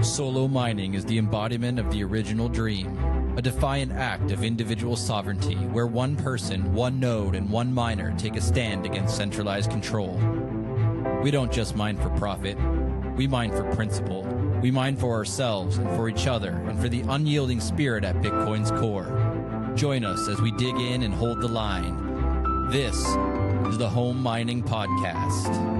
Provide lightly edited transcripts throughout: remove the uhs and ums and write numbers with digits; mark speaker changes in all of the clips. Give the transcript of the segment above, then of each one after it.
Speaker 1: Solo mining is the embodiment of the original dream, a defiant act of individual sovereignty where one person, one node, and one miner take a stand against centralized control. We don't just mine for profit, we mine for principle. We mine for ourselves and for each other and for the unyielding spirit at Bitcoin's core. Join us as we dig in and hold the line. This is the Home Mining Podcast.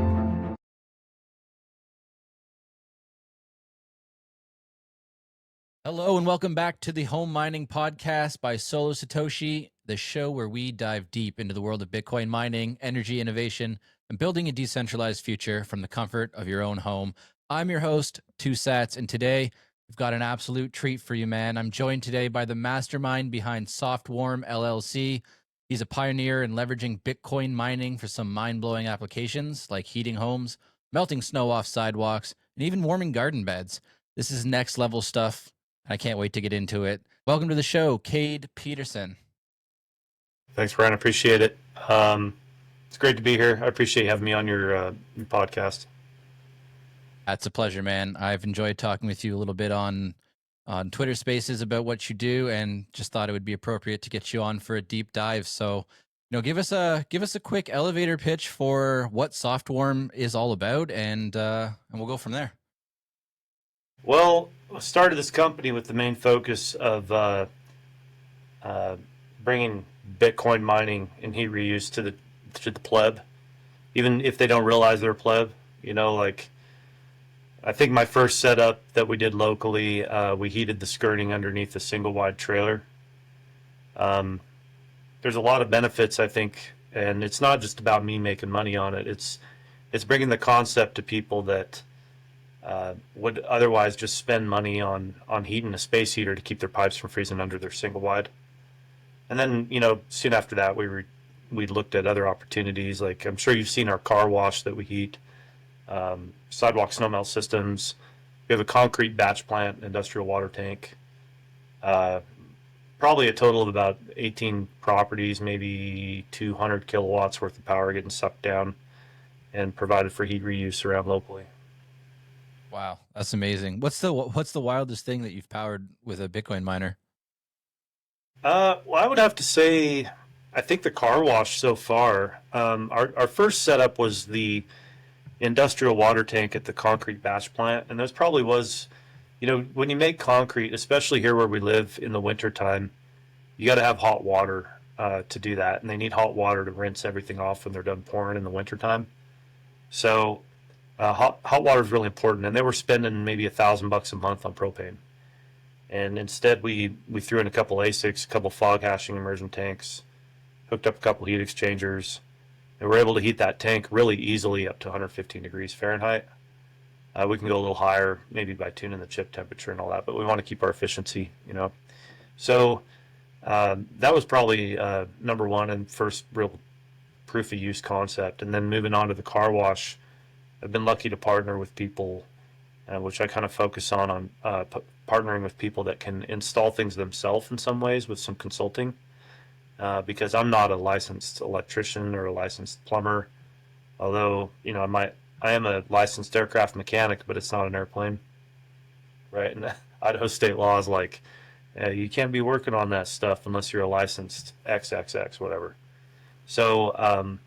Speaker 1: Hello and welcome back to the Home Mining Podcast by Solo Satoshi, the show where we dive deep into the world of Bitcoin mining, energy innovation, and building a decentralized future from the comfort of your own home. I'm your host, TwoSats, and today we've got an absolute treat for you, man. I'm joined today by the mastermind behind SoftWarm LLC. He's a pioneer in leveraging Bitcoin mining for some mind-blowing applications like heating homes, melting snow off sidewalks, and even warming garden beds. This is next level stuff. I can't wait to get into it. Welcome to the show, Cade Peterson.
Speaker 2: Thanks, Brian. I appreciate it. It's great to be here. I appreciate you having me on your podcast.
Speaker 1: That's a pleasure, man. I've enjoyed talking with you a little bit on Twitter Spaces about what you do, and just thought it would be appropriate to get you on for a deep dive. So, give us a quick elevator pitch for what SoftWarm is all about, and we'll go from there.
Speaker 2: Well, I started this company with the main focus of bringing Bitcoin mining and heat reuse to the pleb, even if they don't realize they're a pleb. I think my first setup that we did locally, we heated the skirting underneath a single wide trailer. There's a lot of benefits, I think, and it's not just about me making money on it. It's bringing the concept to people that would otherwise just spend money on heating a space heater to keep their pipes from freezing under their single wide. And then, soon after that, we looked at other opportunities. Like, I'm sure you've seen our car wash that we heat, sidewalk snow melt systems. We have a concrete batch plant, industrial water tank. Probably a total of about 18 properties, maybe 200 kilowatts worth of power getting sucked down and provided for heat reuse around locally.
Speaker 1: Wow, that's amazing. What's the wildest thing that you've powered with a Bitcoin miner?
Speaker 2: Well, I would have to say, I think the car wash so far. Our first setup was the industrial water tank at the concrete batch plant, and this probably was, when you make concrete, especially here where we live in the wintertime, you got to have hot water to do that, and they need hot water to rinse everything off when they're done pouring in the wintertime. So hot water is really important, and they were spending maybe $1,000 a month on propane. And instead, we threw in a couple ASICs, a couple fog hashing immersion tanks, hooked up a couple heat exchangers, and we're able to heat that tank really easily up to 115 degrees Fahrenheit. We can go a little higher, maybe by tuning the chip temperature and all that, but we want to keep our efficiency, So that was probably number one and first real proof of use concept. And then moving on to the car wash, I've been lucky to partner with people, which I kind of focus on partnering with people that can install things themselves in some ways with some consulting, because I'm not a licensed electrician or a licensed plumber, although, I am a licensed aircraft mechanic, but it's not an airplane, right? And Idaho state law is like, you can't be working on that stuff unless you're a licensed XXX, whatever. So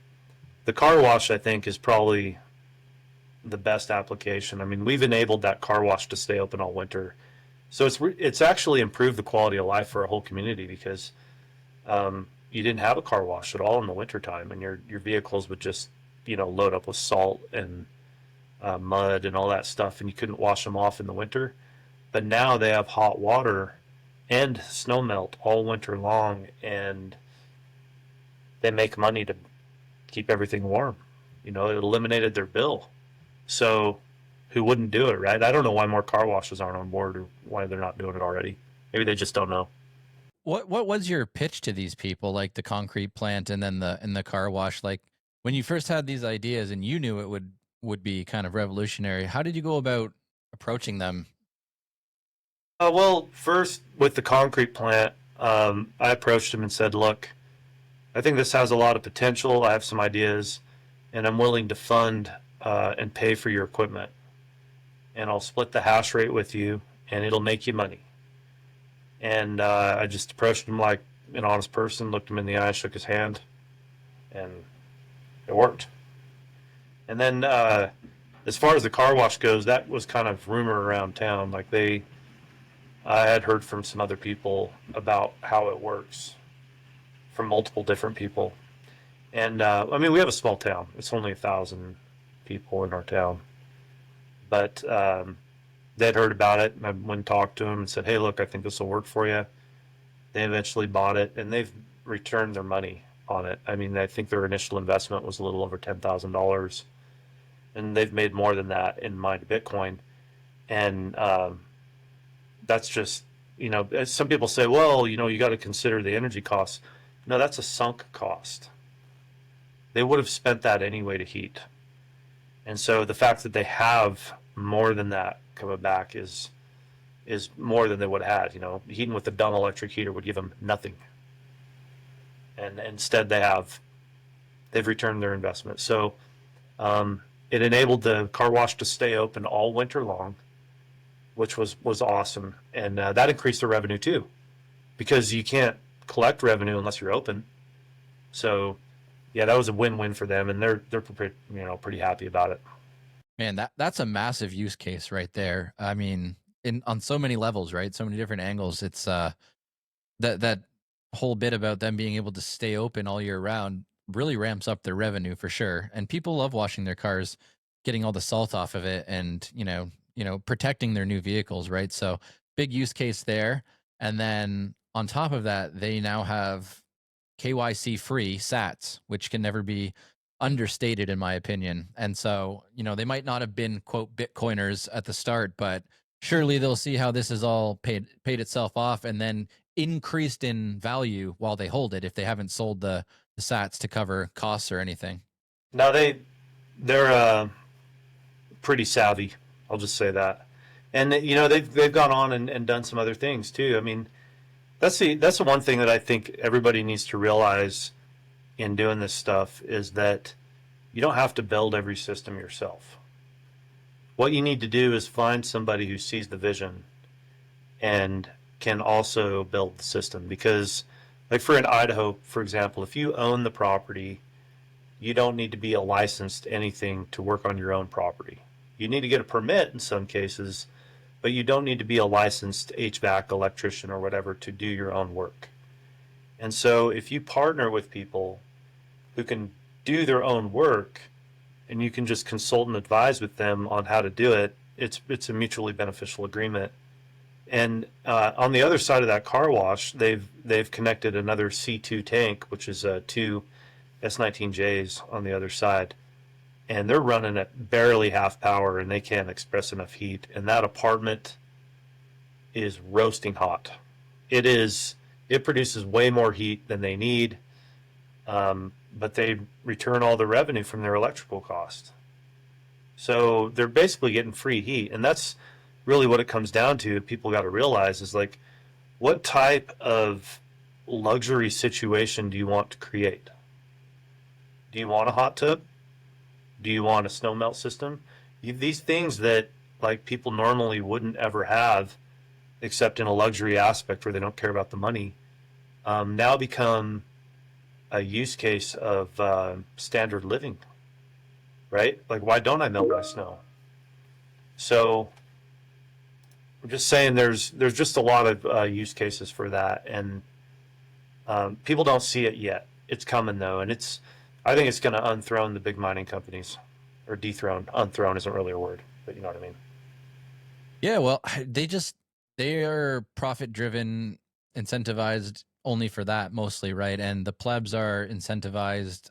Speaker 2: the car wash, I think, is probably the best application. I mean, we've enabled that car wash to stay open all winter. So it's actually improved the quality of life for a whole community, because you didn't have a car wash at all in the wintertime, and your vehicles would just, load up with salt and mud and all that stuff, and you couldn't wash them off in the winter. But now they have hot water and snow melt all winter long, and they make money to keep everything warm. It eliminated their bill. So who wouldn't do it, right? I don't know why more car washes aren't on board, or why they're not doing it already. Maybe they just don't know.
Speaker 1: What was your pitch to these people, like the concrete plant and then the car wash? Like, when you first had these ideas and you knew it would be kind of revolutionary, how did you go about approaching them?
Speaker 2: Well, first with the concrete plant, I approached him and said, look, I think this has a lot of potential. I have some ideas, and I'm willing to fund and pay for your equipment. and I'll split the hash rate with you, and it'll make you money. And I just approached him like an honest person, looked him in the eye, shook his hand, and it worked. And then as far as the car wash goes, that was kind of rumor around town. Like I had heard from some other people about how it works from multiple different people. And I mean, we have a small town. It's only 1,000 people in our town. But they'd heard about it. And I went and talked to them and said, hey, look, I think this will work for you. They eventually bought it, and they've returned their money on it. I mean, I think their initial investment was a little over $10,000, and they've made more than that in mined Bitcoin. And that's just, some people say, well, you got to consider the energy costs. No, that's a sunk cost. They would have spent that anyway to heat. And so the fact that they have more than that coming back is more than they would have had. Heating with a dumb electric heater would give them nothing. And instead they've returned their investment. So it enabled the car wash to stay open all winter long, which was awesome. And that increased the revenue too, because you can't collect revenue unless you're open. So yeah, that was a win-win for them, and they're pretty happy about it.
Speaker 1: Man, that's a massive use case right there. I mean, on so many levels, right? So many different angles. It's that whole bit about them being able to stay open all year round really ramps up their revenue for sure. And people love washing their cars, getting all the salt off of it, and protecting their new vehicles, right? So big use case there. And then on top of that, they now have KYC free Sats, which can never be understated in my opinion. And so, they might not have been quote Bitcoiners at the start, but surely they'll see how this is all paid itself off and then increased in value while they hold it if they haven't sold the Sats to cover costs or anything.
Speaker 2: Now they're pretty savvy. I'll just say that. And they've gone on and done some other things too. I mean, that's the one thing that I think everybody needs to realize in doing this stuff is that you don't have to build every system yourself. What you need to do is find somebody who sees the vision and can also build the system. Because like in Idaho, for example, if you own the property, you don't need to be a licensed anything to work on your own property. You need to get a permit in some cases, but you don't need to be a licensed HVAC electrician or whatever to do your own work. And so if you partner with people who can do their own work and you can just consult and advise with them on how to do it, it's a mutually beneficial agreement. And on the other side of that car wash, they've connected another C2 tank, which is two S19Js on the other side. And they're running at barely half power, and they can't express enough heat. And that apartment is roasting hot. It produces way more heat than they need, but they return all the revenue from their electrical cost. So they're basically getting free heat, and that's really what it comes down to. People got to realize is like, what type of luxury situation do you want to create? Do you want a hot tub? Do you want a snow melt system? These things that like people normally wouldn't ever have, except in a luxury aspect where they don't care about the money, now become a use case of standard living, right? Like, why don't I melt my snow? So I'm just saying there's just a lot of use cases for that, and people don't see it yet. It's coming though, and I think it's going to unthrone the big mining companies, or dethrone. Unthrone isn't really a word, but you know what I mean.
Speaker 1: Yeah, well, they are profit driven, incentivized only for that mostly, right? And the plebs are incentivized.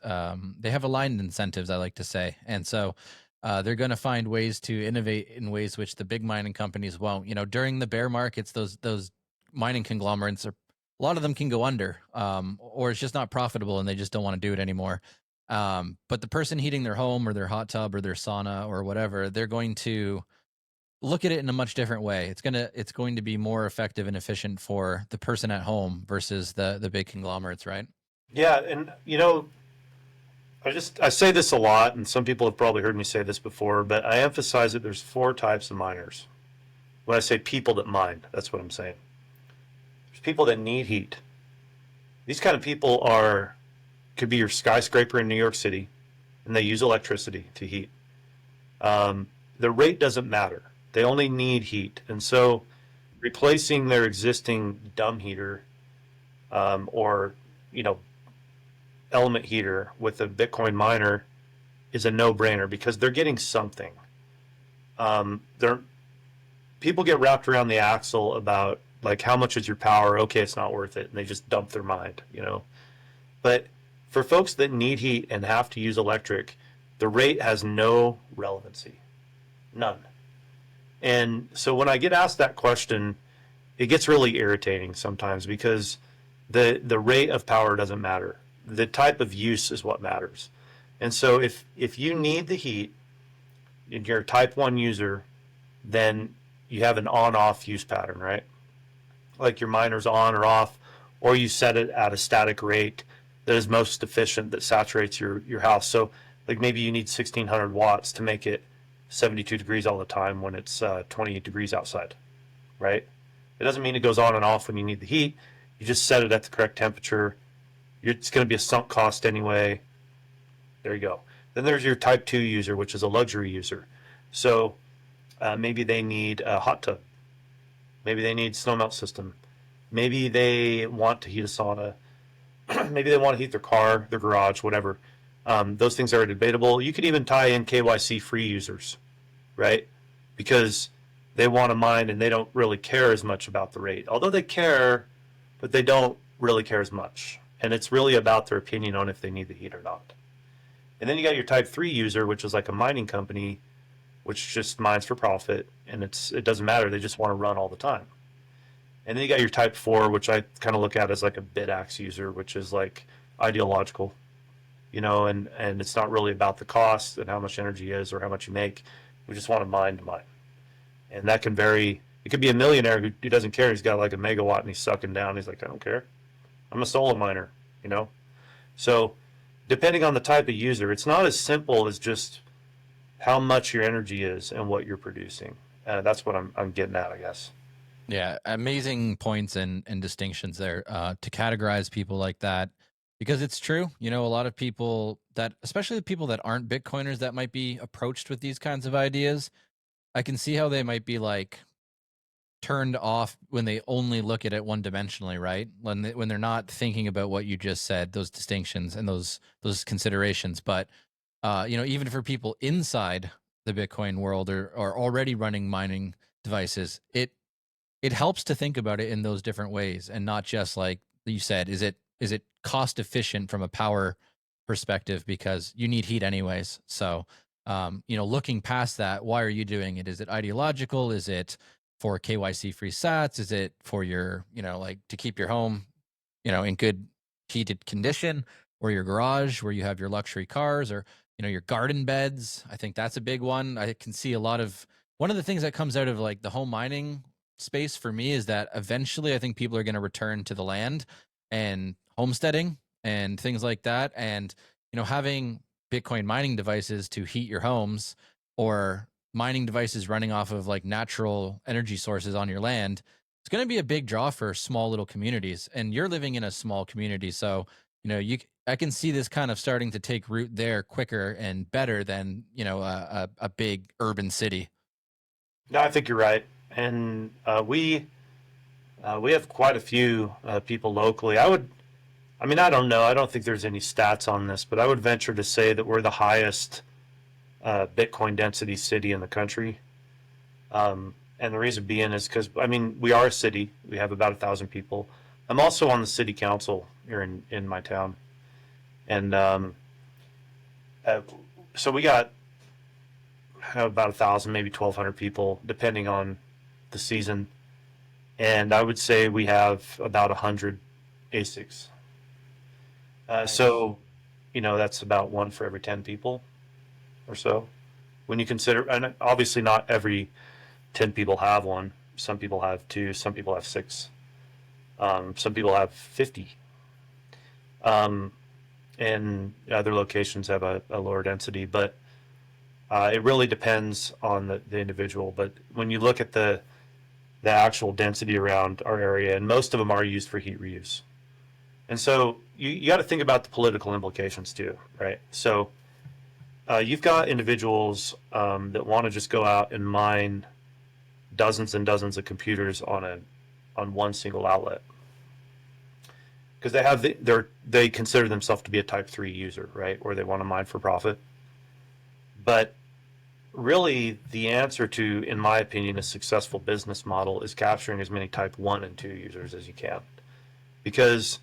Speaker 1: They have aligned incentives, I like to say, and so they're going to find ways to innovate in ways which the big mining companies won't. During the bear markets, those mining conglomerates are, a lot of them can go under, or it's just not profitable, and they just don't want to do it anymore. But the person heating their home or their hot tub or their sauna or whatever, they're going to look at it in a much different way. It's going to be more effective and efficient for the person at home versus the big conglomerates, right?
Speaker 2: Yeah, and I say this a lot, and some people have probably heard me say this before, but I emphasize that there's four types of miners. When I say people that mine, that's what I'm saying. There's people that need heat. These kind of people are could be your skyscraper in New York City, and they use electricity to heat. Um, the rate doesn't matter. They only need heat, and so replacing their existing dumb heater or you know element heater with a Bitcoin miner is a no-brainer because they're getting something. They're People get wrapped around the axle about like how much is your power? Okay, it's not worth it, and they just dump their mind. But for folks that need heat and have to use electric, the rate has no relevancy, none. And so when I get asked that question, it gets really irritating sometimes because the rate of power doesn't matter. The type of use is what matters. And so if you need the heat and you're a type 1 user, then you have an on-off use pattern, right? Like your miner's on or off, or you set it at a static rate that is most efficient, that saturates your house. So like maybe you need 1600 watts to make it 72 degrees all the time when it's 28 degrees outside, right? It doesn't mean it goes on and off when you need the heat. You just set it at the correct temperature. It's going to be a sunk cost anyway. There you go. Then there's your type 2 user, which is a luxury user. So maybe they need a hot tub. Maybe they need snow melt system. Maybe they want to heat a sauna. Maybe they want to heat their car, their garage, whatever. Those things are debatable. You could even tie in KYC free users, right? Because they want to mine and they don't really care as much about the rate. Although they care, but they don't really care as much. And it's really about their opinion on if they need the heat or not. And then you got your type 3 user, which is like a mining company, which just mines for profit, and it doesn't matter. They just want to run all the time. And then you got your type 4, which I kind of look at as like a bid-axe user, which is like ideological, and it's not really about the cost and how much energy is or how much you make. We just want to mine. And that can vary. It could be a millionaire who doesn't care. He's got like a megawatt and he's sucking down. He's like, I don't care. I'm a solo miner. So depending on the type of user, it's not as simple as just how much your energy is and what you're producing. That's what I'm getting at, I guess.
Speaker 1: Yeah, amazing points and distinctions there to categorize people like that, because it's true. A lot of people that, especially the people that aren't Bitcoiners, that might be approached with these kinds of ideas, I can see how they might be like turned off when they only look at it one dimensionally, right? When they're not thinking about what you just said, those distinctions and those considerations. But even for people inside the Bitcoin world or already running mining devices, it helps to think about it in those different ways and not just like you said, is it cost efficient from a power perspective because you need heat anyways. So, looking past that, why are you doing it? Is it ideological? Is it for KYC free sats? Is it for your, like to keep your home, in good heated condition, or your garage where you have your luxury cars, or, your garden beds? I think that's a big one. I can see one of the things that comes out of like the home mining space for me is that eventually I think people are going to return to the land and homesteading and things like that. And, having Bitcoin mining devices to heat your homes or mining devices running off of like natural energy sources on your land, it's going to be a big draw for small little communities. And you're living in a small community. So, I can see this kind of starting to take root there quicker and better than, a big urban city.
Speaker 2: No, I think you're right. And we have quite a few people locally. I don't know. I don't think there's any stats on this, but I would venture to say that we're the highest Bitcoin density city in the country. And the reason being is because, we are a city. We have about 1,000 people. I'm also on the city council here in my town. And so we got about 1,000, maybe 1,200 people, depending on the season. And I would say we have about 100 ASICs.
Speaker 1: Nice.
Speaker 2: So, that's about one for every 10 people or so. When you consider, and obviously not every 10 people have one. Some people have two, some people have six, some people have 50. Um, and other locations have a lower density, but it really depends on the individual. But when you look at the actual density around our area, and most of them are used for heat reuse. And so you got to think about the political implications too, right? So you've got individuals that want to just go out and mine dozens and dozens of computers on one single outlet because they consider themselves to be a type 3 user, right? Or they want to mine for profit. But really, the answer to, in my opinion, a successful business model is capturing as many type 1 and 2 users as you can. Because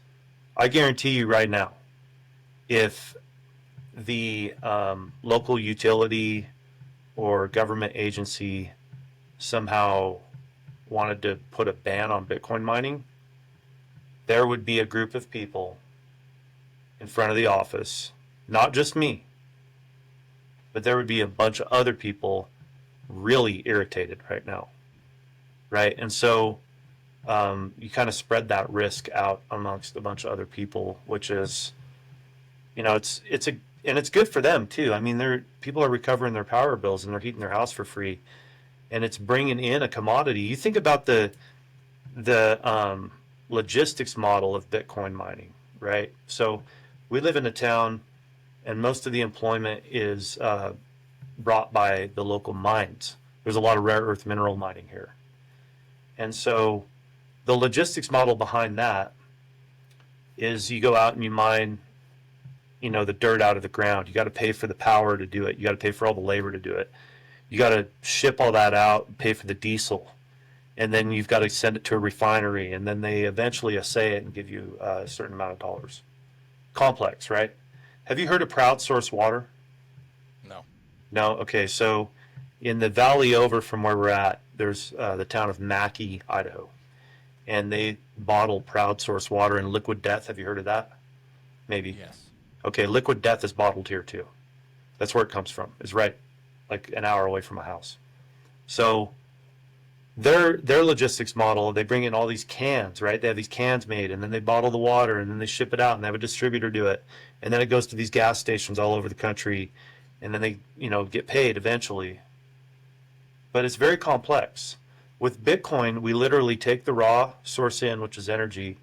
Speaker 2: I guarantee you right now, if the local utility or government agency somehow wanted to put a ban on Bitcoin mining, there would be a group of people in front of the office, not just me, but there would be a bunch of other people really irritated right now, right? And so you kind of spread that risk out amongst a bunch of other people, which is, it's good for them too. I mean, people are recovering their power bills and they're heating their house for free, and it's bringing in a commodity. You think about the logistics model of Bitcoin mining, right? So we live in a town, and most of the employment is brought by the local mines. There's a lot of rare earth mineral mining here. And so the logistics model behind that is you go out and you mine, the dirt out of the ground. You got to pay for the power to do it. You got to pay for all the labor to do it. You got to ship all that out, pay for the diesel. And then you've got to send it to a refinery, and then they eventually assay it and give you a certain amount of dollars. Complex, right? Have you heard of crowdsourced water?
Speaker 1: No.
Speaker 2: No? Okay, so in the valley over from where we're at, there's the town of Mackay, Idaho. And they bottle crowdsourced water in Liquid Death. Have you heard of that? Maybe.
Speaker 1: Yes.
Speaker 2: Okay, Liquid Death is bottled here too. That's where it comes from. It's right like an hour away from my house. So their logistics model, they bring in all these cans, right? They have these cans made, and then they bottle the water, and then they ship it out, and they have a distributor do it, and then it goes to these gas stations all over the country, and then they get paid eventually. But it's very complex. With Bitcoin, we literally take the raw source in, which is energy,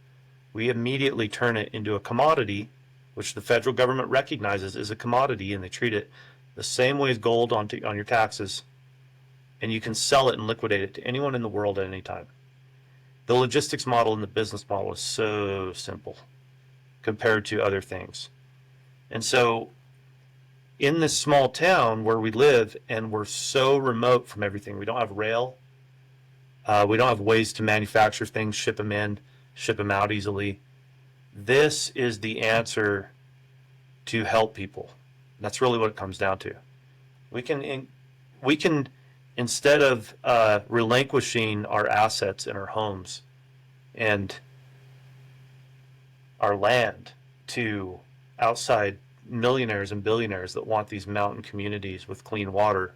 Speaker 2: we immediately turn it into a commodity, which the federal government recognizes as a commodity, and they treat it the same way as gold on your taxes, and you can sell it and liquidate it to anyone in the world at any time. The logistics model and the business model is so simple compared to other things. And so in this small town where we live, and we're so remote from everything, we don't have rail, we don't have ways to manufacture things, ship them in, ship them out easily. This is the answer to help people. That's really what it comes down to. We can instead of relinquishing our assets in our homes and our land to outside millionaires and billionaires that want these mountain communities with clean water,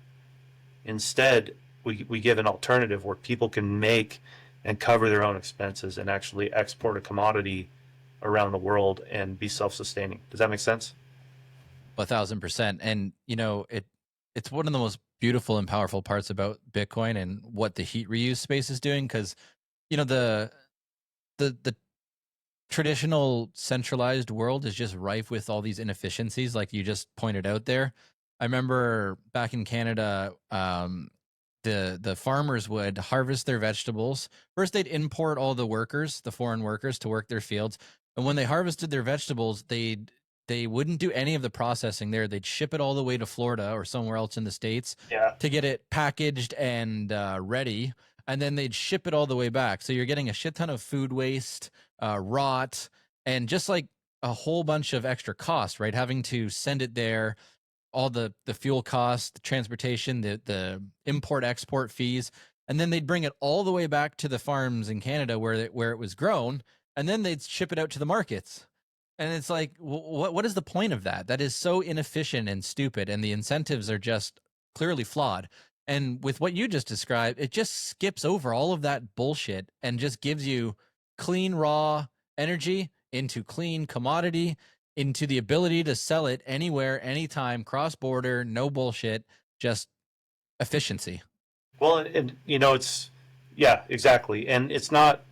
Speaker 2: instead we give an alternative where people can make and cover their own expenses and actually export a commodity around the world and be self-sustaining. Does that make sense?
Speaker 1: 1,000%. And it's one of the most beautiful and powerful parts about Bitcoin and what the heat reuse space is doing, because the traditional centralized world is just rife with all these inefficiencies, like you just pointed out there. I remember back in Canada, the farmers would harvest their vegetables. First, they'd import all the workers, the foreign workers, to work their fields. And when they harvested their vegetables, they wouldn't do any of the processing there. They'd ship it all the way to Florida or somewhere else in the States to get it packaged and ready. And then they'd ship it all the way back. So you're getting a shit ton of food waste, rot, and just like a whole bunch of extra cost, right? Having to send it there, all the fuel costs, the transportation, the import export fees, and then they'd bring it all the way back to the farms in Canada where it was grown, and then they'd ship it out to the markets. And it's like, what is the point of that? That is so inefficient and stupid, and the incentives are just clearly flawed. And with what you just described, it just skips over all of that bullshit and just gives you clean raw energy into clean commodity into the ability to sell it anywhere, anytime, cross border, no bullshit, just efficiency.
Speaker 2: Well, and it's yeah, exactly, and it's not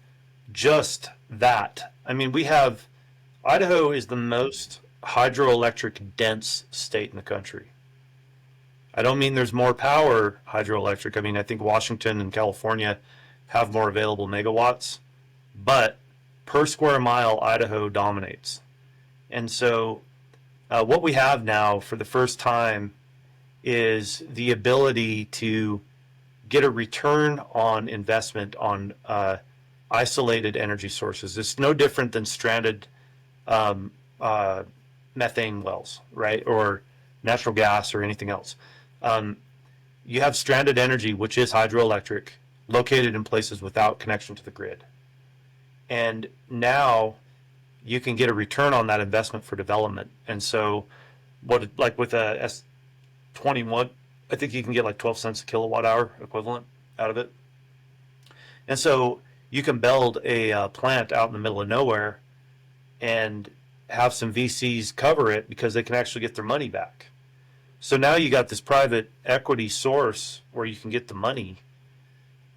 Speaker 2: just that. I mean, we have Idaho is the most hydroelectric dense state in the country. I don't mean there's more power hydroelectric. I mean, I think Washington and California have more available megawatts, but per square mile, Idaho dominates. And so, what we have now for the first time is the ability to get a return on investment on isolated energy sources. It's no different than stranded um, uh, methane wells, right? Or natural gas or anything else. Um, you have stranded energy, which is hydroelectric, located in places without connection to the grid. And now you can get a return on that investment for development. And so, like with a S21, I think you can get like 12 cents a kilowatt hour equivalent out of it. And so you can build a plant out in the middle of nowhere and have some VCs cover it because they can actually get their money back. So now you got this private equity source where you can get the money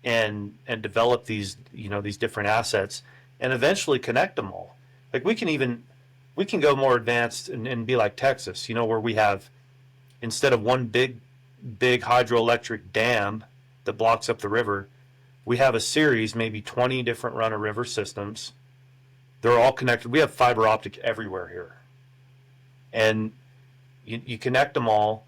Speaker 2: and develop these these different assets and eventually connect them all. Like we can go more advanced and be like Texas, where we have, instead of one big hydroelectric dam that blocks up the river, we have a series, maybe 20 different run-of-river systems. They're all connected. We have fiber optic everywhere here. And you connect them all,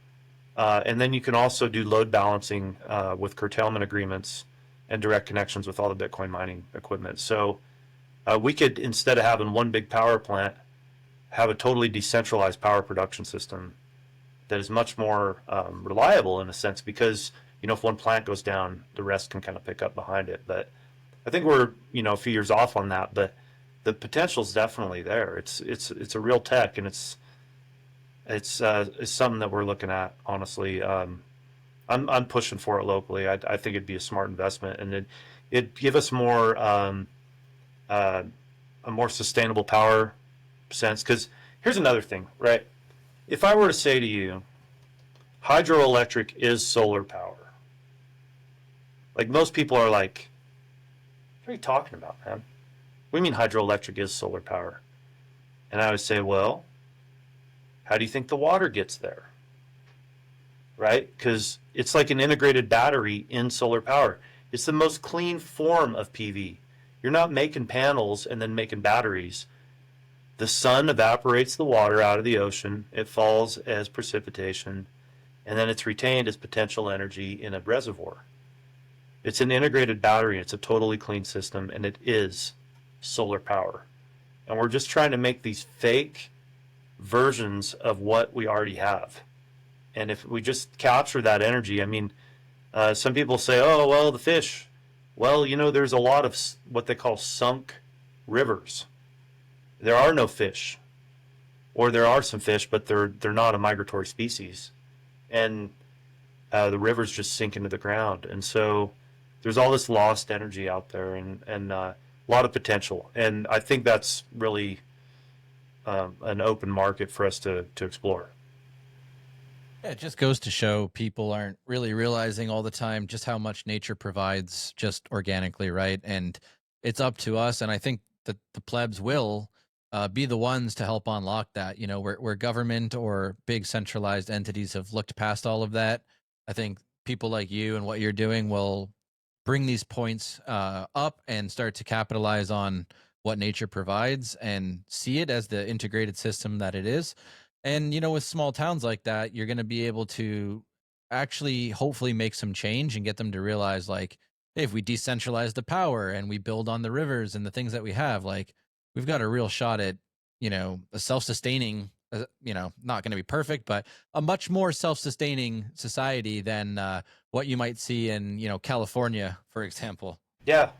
Speaker 2: and then you can also do load balancing with curtailment agreements and direct connections with all the Bitcoin mining equipment. So we could, instead of having one big power plant, have a totally decentralized power production system that is much more reliable in a sense, because if one plant goes down, the rest can kind of pick up behind it. But I think we're a few years off on that, but the potential is definitely there. It's a real tech, and it's something that we're looking at, honestly. I'm pushing for it locally. I think it'd be a smart investment, and it'd give us more a more sustainable power sense. Because here's another thing, right? If I were to say to you, hydroelectric is solar power, like most people are like, what are you talking about, man? What do you mean hydroelectric is solar power? And I would say, well, how do you think the water gets there? Right? Because it's like an integrated battery in solar power. It's the most clean form of PV. You're not making panels and then making batteries. The sun evaporates the water out of the ocean. It falls as precipitation, and then it's retained as potential energy in a reservoir. It's an integrated battery. It's a totally clean system, and it is solar power. And we're just trying to make these fake versions of what we already have. And if we just capture that energy, I mean, some people say, oh, well, the fish. Well, there's a lot of what they call sunk rivers. There are no fish, or there are some fish, but they're not a migratory species, and the rivers just sink into the ground. And so there's all this lost energy out there, and a lot of potential. And I think that's really an open market for us to explore.
Speaker 1: Yeah, it just goes to show people aren't really realizing all the time just how much nature provides just organically, right? And it's up to us, and I think that the plebs will be the ones to help unlock that. Where government or big centralized entities have looked past all of that, I think people like you and what you're doing will bring these points up and start to capitalize on what nature provides and see it as the integrated system that it is. And with small towns like that, you're going to be able to actually hopefully make some change and get them to realize, like, hey, if we decentralize the power and we build on the rivers and the things that we have, like, we've got a real shot at a self-sustaining, not going to be perfect, but a much more self-sustaining society than what you might see in California, for example.
Speaker 2: Yeah.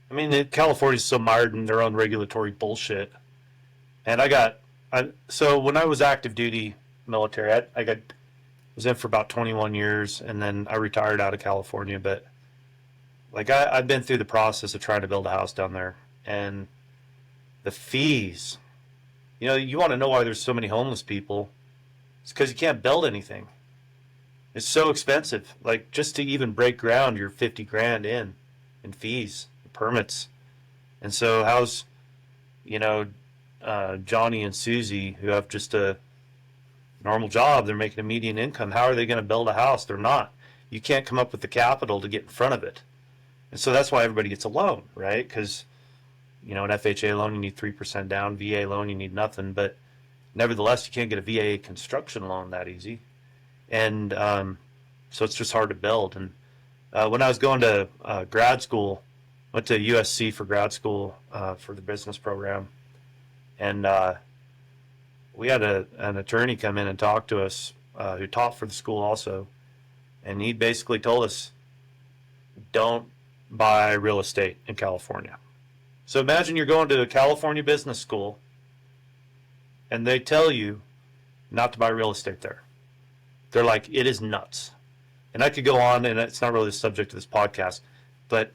Speaker 2: I mean, California's so mired in their own regulatory bullshit. And so when I was active duty military, I was in for about 21 years, and then I retired out of California. But like I've been through the process of trying to build a house down there, and the fees You want to know why there's so many homeless people? It's because you can't build anything. It's so expensive. Like just to even break ground, you're 50 grand in fees, permits. And so how's you know Johnny and Susie who have just a normal job? They're making a median income. How are they going to build a house? They're not. You can't come up with the capital to get in front of it. And so that's why everybody gets a loan, right? Because an FHA loan you need 3% down, VA loan you need nothing. But nevertheless, you can't get a VA construction loan that easy, and so it's just hard to build. And when I was going to grad school, went to USC for grad school for the business program, and we had an attorney come in and talk to us who taught for the school also, and he basically told us, don't buy real estate in California. So imagine you're going to a California business school and they tell you not to buy real estate there. They're like, it is nuts. And I could go on, and it's not really the subject of this podcast, but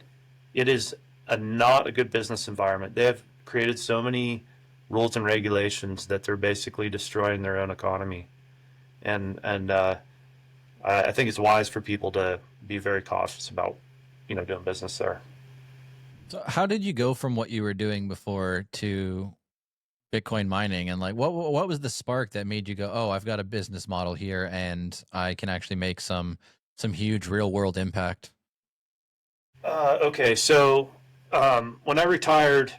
Speaker 2: it is not a good business environment. They have created so many rules and regulations that they're basically destroying their own economy. And I think it's wise for people to be very cautious about doing business there.
Speaker 1: So how did you go from what you were doing before to Bitcoin mining, and like what was the spark that made you go, oh, I've got a business model here and I can actually make some huge real world impact?
Speaker 2: Okay, so when I retired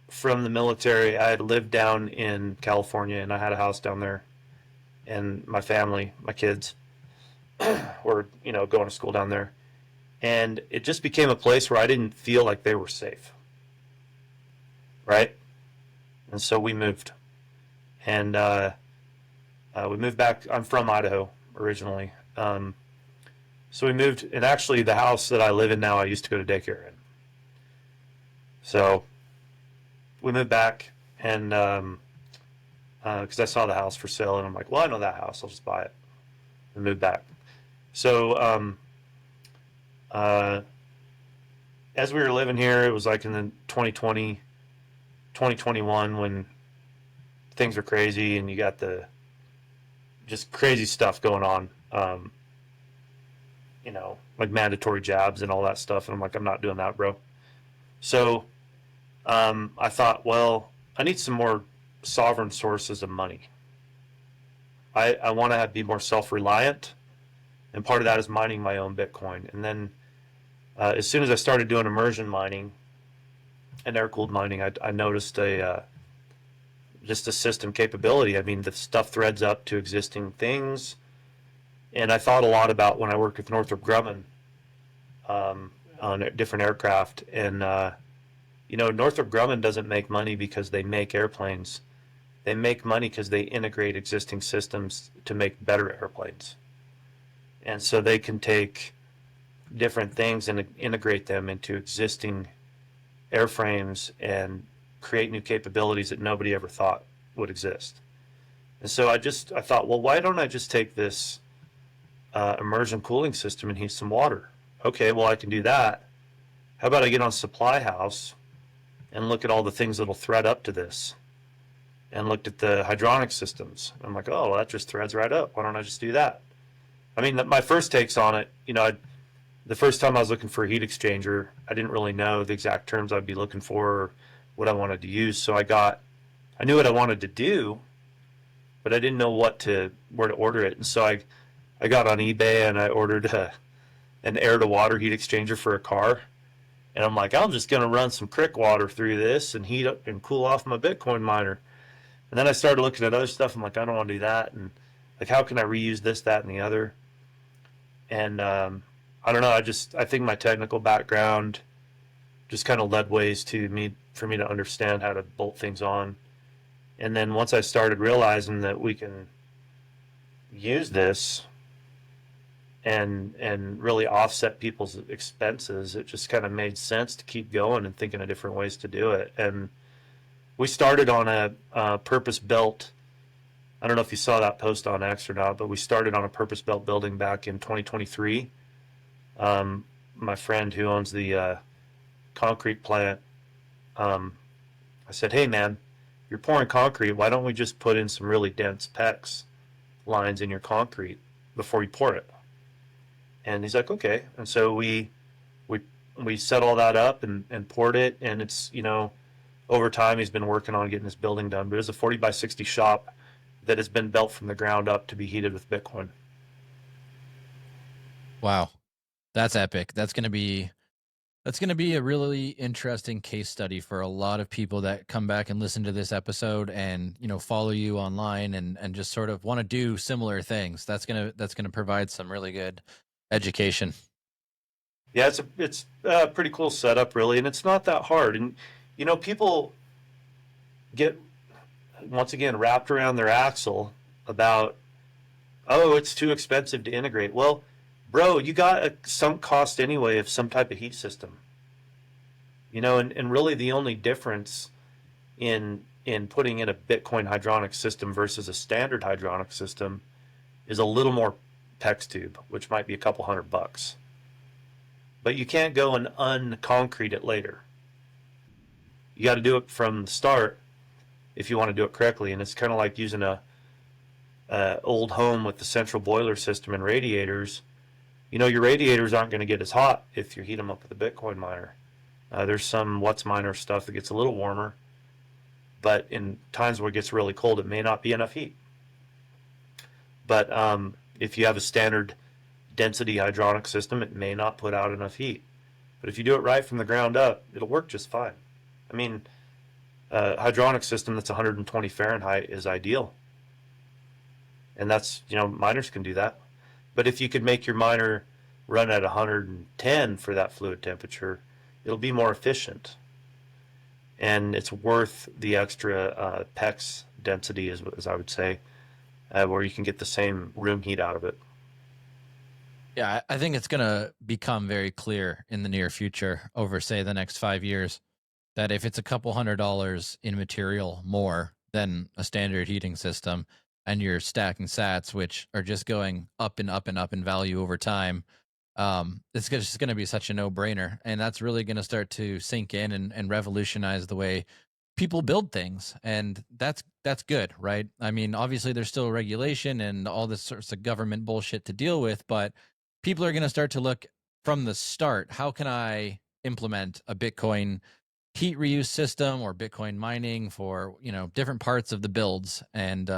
Speaker 2: from the military, I had lived down in California and I had a house down there, and my family, my kids, were going to school down there, and it just became a place where I didn't feel like they were safe, right? And so we moved, and we moved back. I'm from Idaho originally, so we moved, and actually the house that I live in now, I used to go to daycare in. So we moved back, and because I saw the house for sale, and I'm like, well, I know that house, I'll just buy it, and move back. So as we were living here, it was like in the 2020, 2021 when things were crazy and you got the just crazy stuff going on, like mandatory jabs and all that stuff. And I'm like, I'm not doing that, bro. So I thought, well, I need some more sovereign sources of money. I want to be more self-reliant, and part of that is mining my own Bitcoin. And then as soon as I started doing immersion mining and air-cooled mining, I noticed just a system capability. I mean, the stuff threads up to existing things. And I thought a lot about when I worked with Northrop Grumman on different aircraft. And, Northrop Grumman doesn't make money because they make airplanes. They make money because they integrate existing systems to make better airplanes. And so they can take different things and integrate them into existing airframes and create new capabilities that nobody ever thought would exist. And so I thought, well, why don't I just take this immersion cooling system and heat some water? Okay, well, I can do that. How about I get on Supply House and look at all the things that'll thread up to this, and looked at the hydronic systems. I'm like, oh, well, that just threads right up. Why don't I just do that? I mean, my first takes on it, the first time I was looking for a heat exchanger, I didn't really know the exact terms I'd be looking for or what I wanted to use. So I knew what I wanted to do, but I didn't know where to order it. And so I got on eBay and I ordered an air to water heat exchanger for a car. And I'm like, I'm just going to run some crick water through this and heat up and cool off my Bitcoin miner. And then I started looking at other stuff. I'm like, I don't want to do that. And like, how can I reuse this, that, and the other? And I don't know. I think my technical background just kind of led ways for me to understand how to bolt things on. And then once I started realizing that we can use this and really offset people's expenses, it just kind of made sense to keep going and thinking of different ways to do it. And we started on a purpose-built, I don't know if you saw that post on X or not, but we started on a purpose-built building back in 2023. My friend who owns the concrete plant, I said, hey man, you're pouring concrete. Why don't we just put in some really dense PEX lines in your concrete before you pour it? And he's like, okay. And so we we set all that up and poured it. And it's, over time he's been working on getting this building done. But it's a 40 by 60 shop that has been built from the ground up to be heated with Bitcoin.
Speaker 1: Wow. That's epic. That's going to be a really interesting case study for a lot of people that come back and listen to this episode and, follow you online and just sort of want to do similar things. That's going to provide some really good education.
Speaker 2: Yeah, it's a pretty cool setup, really, and it's not that hard. And people get once again wrapped around their axle about, oh, it's too expensive to integrate. Well, bro, you got a sunk cost anyway of some type of heat system. And really the only difference in putting in a Bitcoin hydronic system versus a standard hydronic system is a little more PEX tube, which might be a couple $100. But you can't go and unconcrete it later. You got to do it from the start if you want to do it correctly. And it's kind of like using a old home with the central boiler system and radiators. Your radiators aren't going to get as hot if you heat them up with a Bitcoin miner. There's some What's Miner stuff that gets a little warmer, but in times where it gets really cold, it may not be enough heat. But if you have a standard density hydronic system, it may not put out enough heat. But if you do it right from the ground up, it'll work just fine. I mean, a hydronic system that's 120 Fahrenheit is ideal. And that's, miners can do that. But if you could make your miner run at 110 for that fluid temperature, it'll be more efficient. And it's worth the extra PEX density, as I would say, where you can get the same room heat out of it.
Speaker 1: Yeah, I think it's going to become very clear in the near future, over, say, the next 5 years, that if it's a couple $100 in material more than a standard heating system, and you're stacking sats, which are just going up and up and up in value over time, it's just going to be such a no-brainer. And that's really going to start to sink in and revolutionize the way people build things. And that's good, right? I mean, obviously there's still regulation and all this sorts of government bullshit to deal with, but people are going to start to look from the start. How can I implement a Bitcoin heat reuse system or Bitcoin mining for, different parts of the builds? And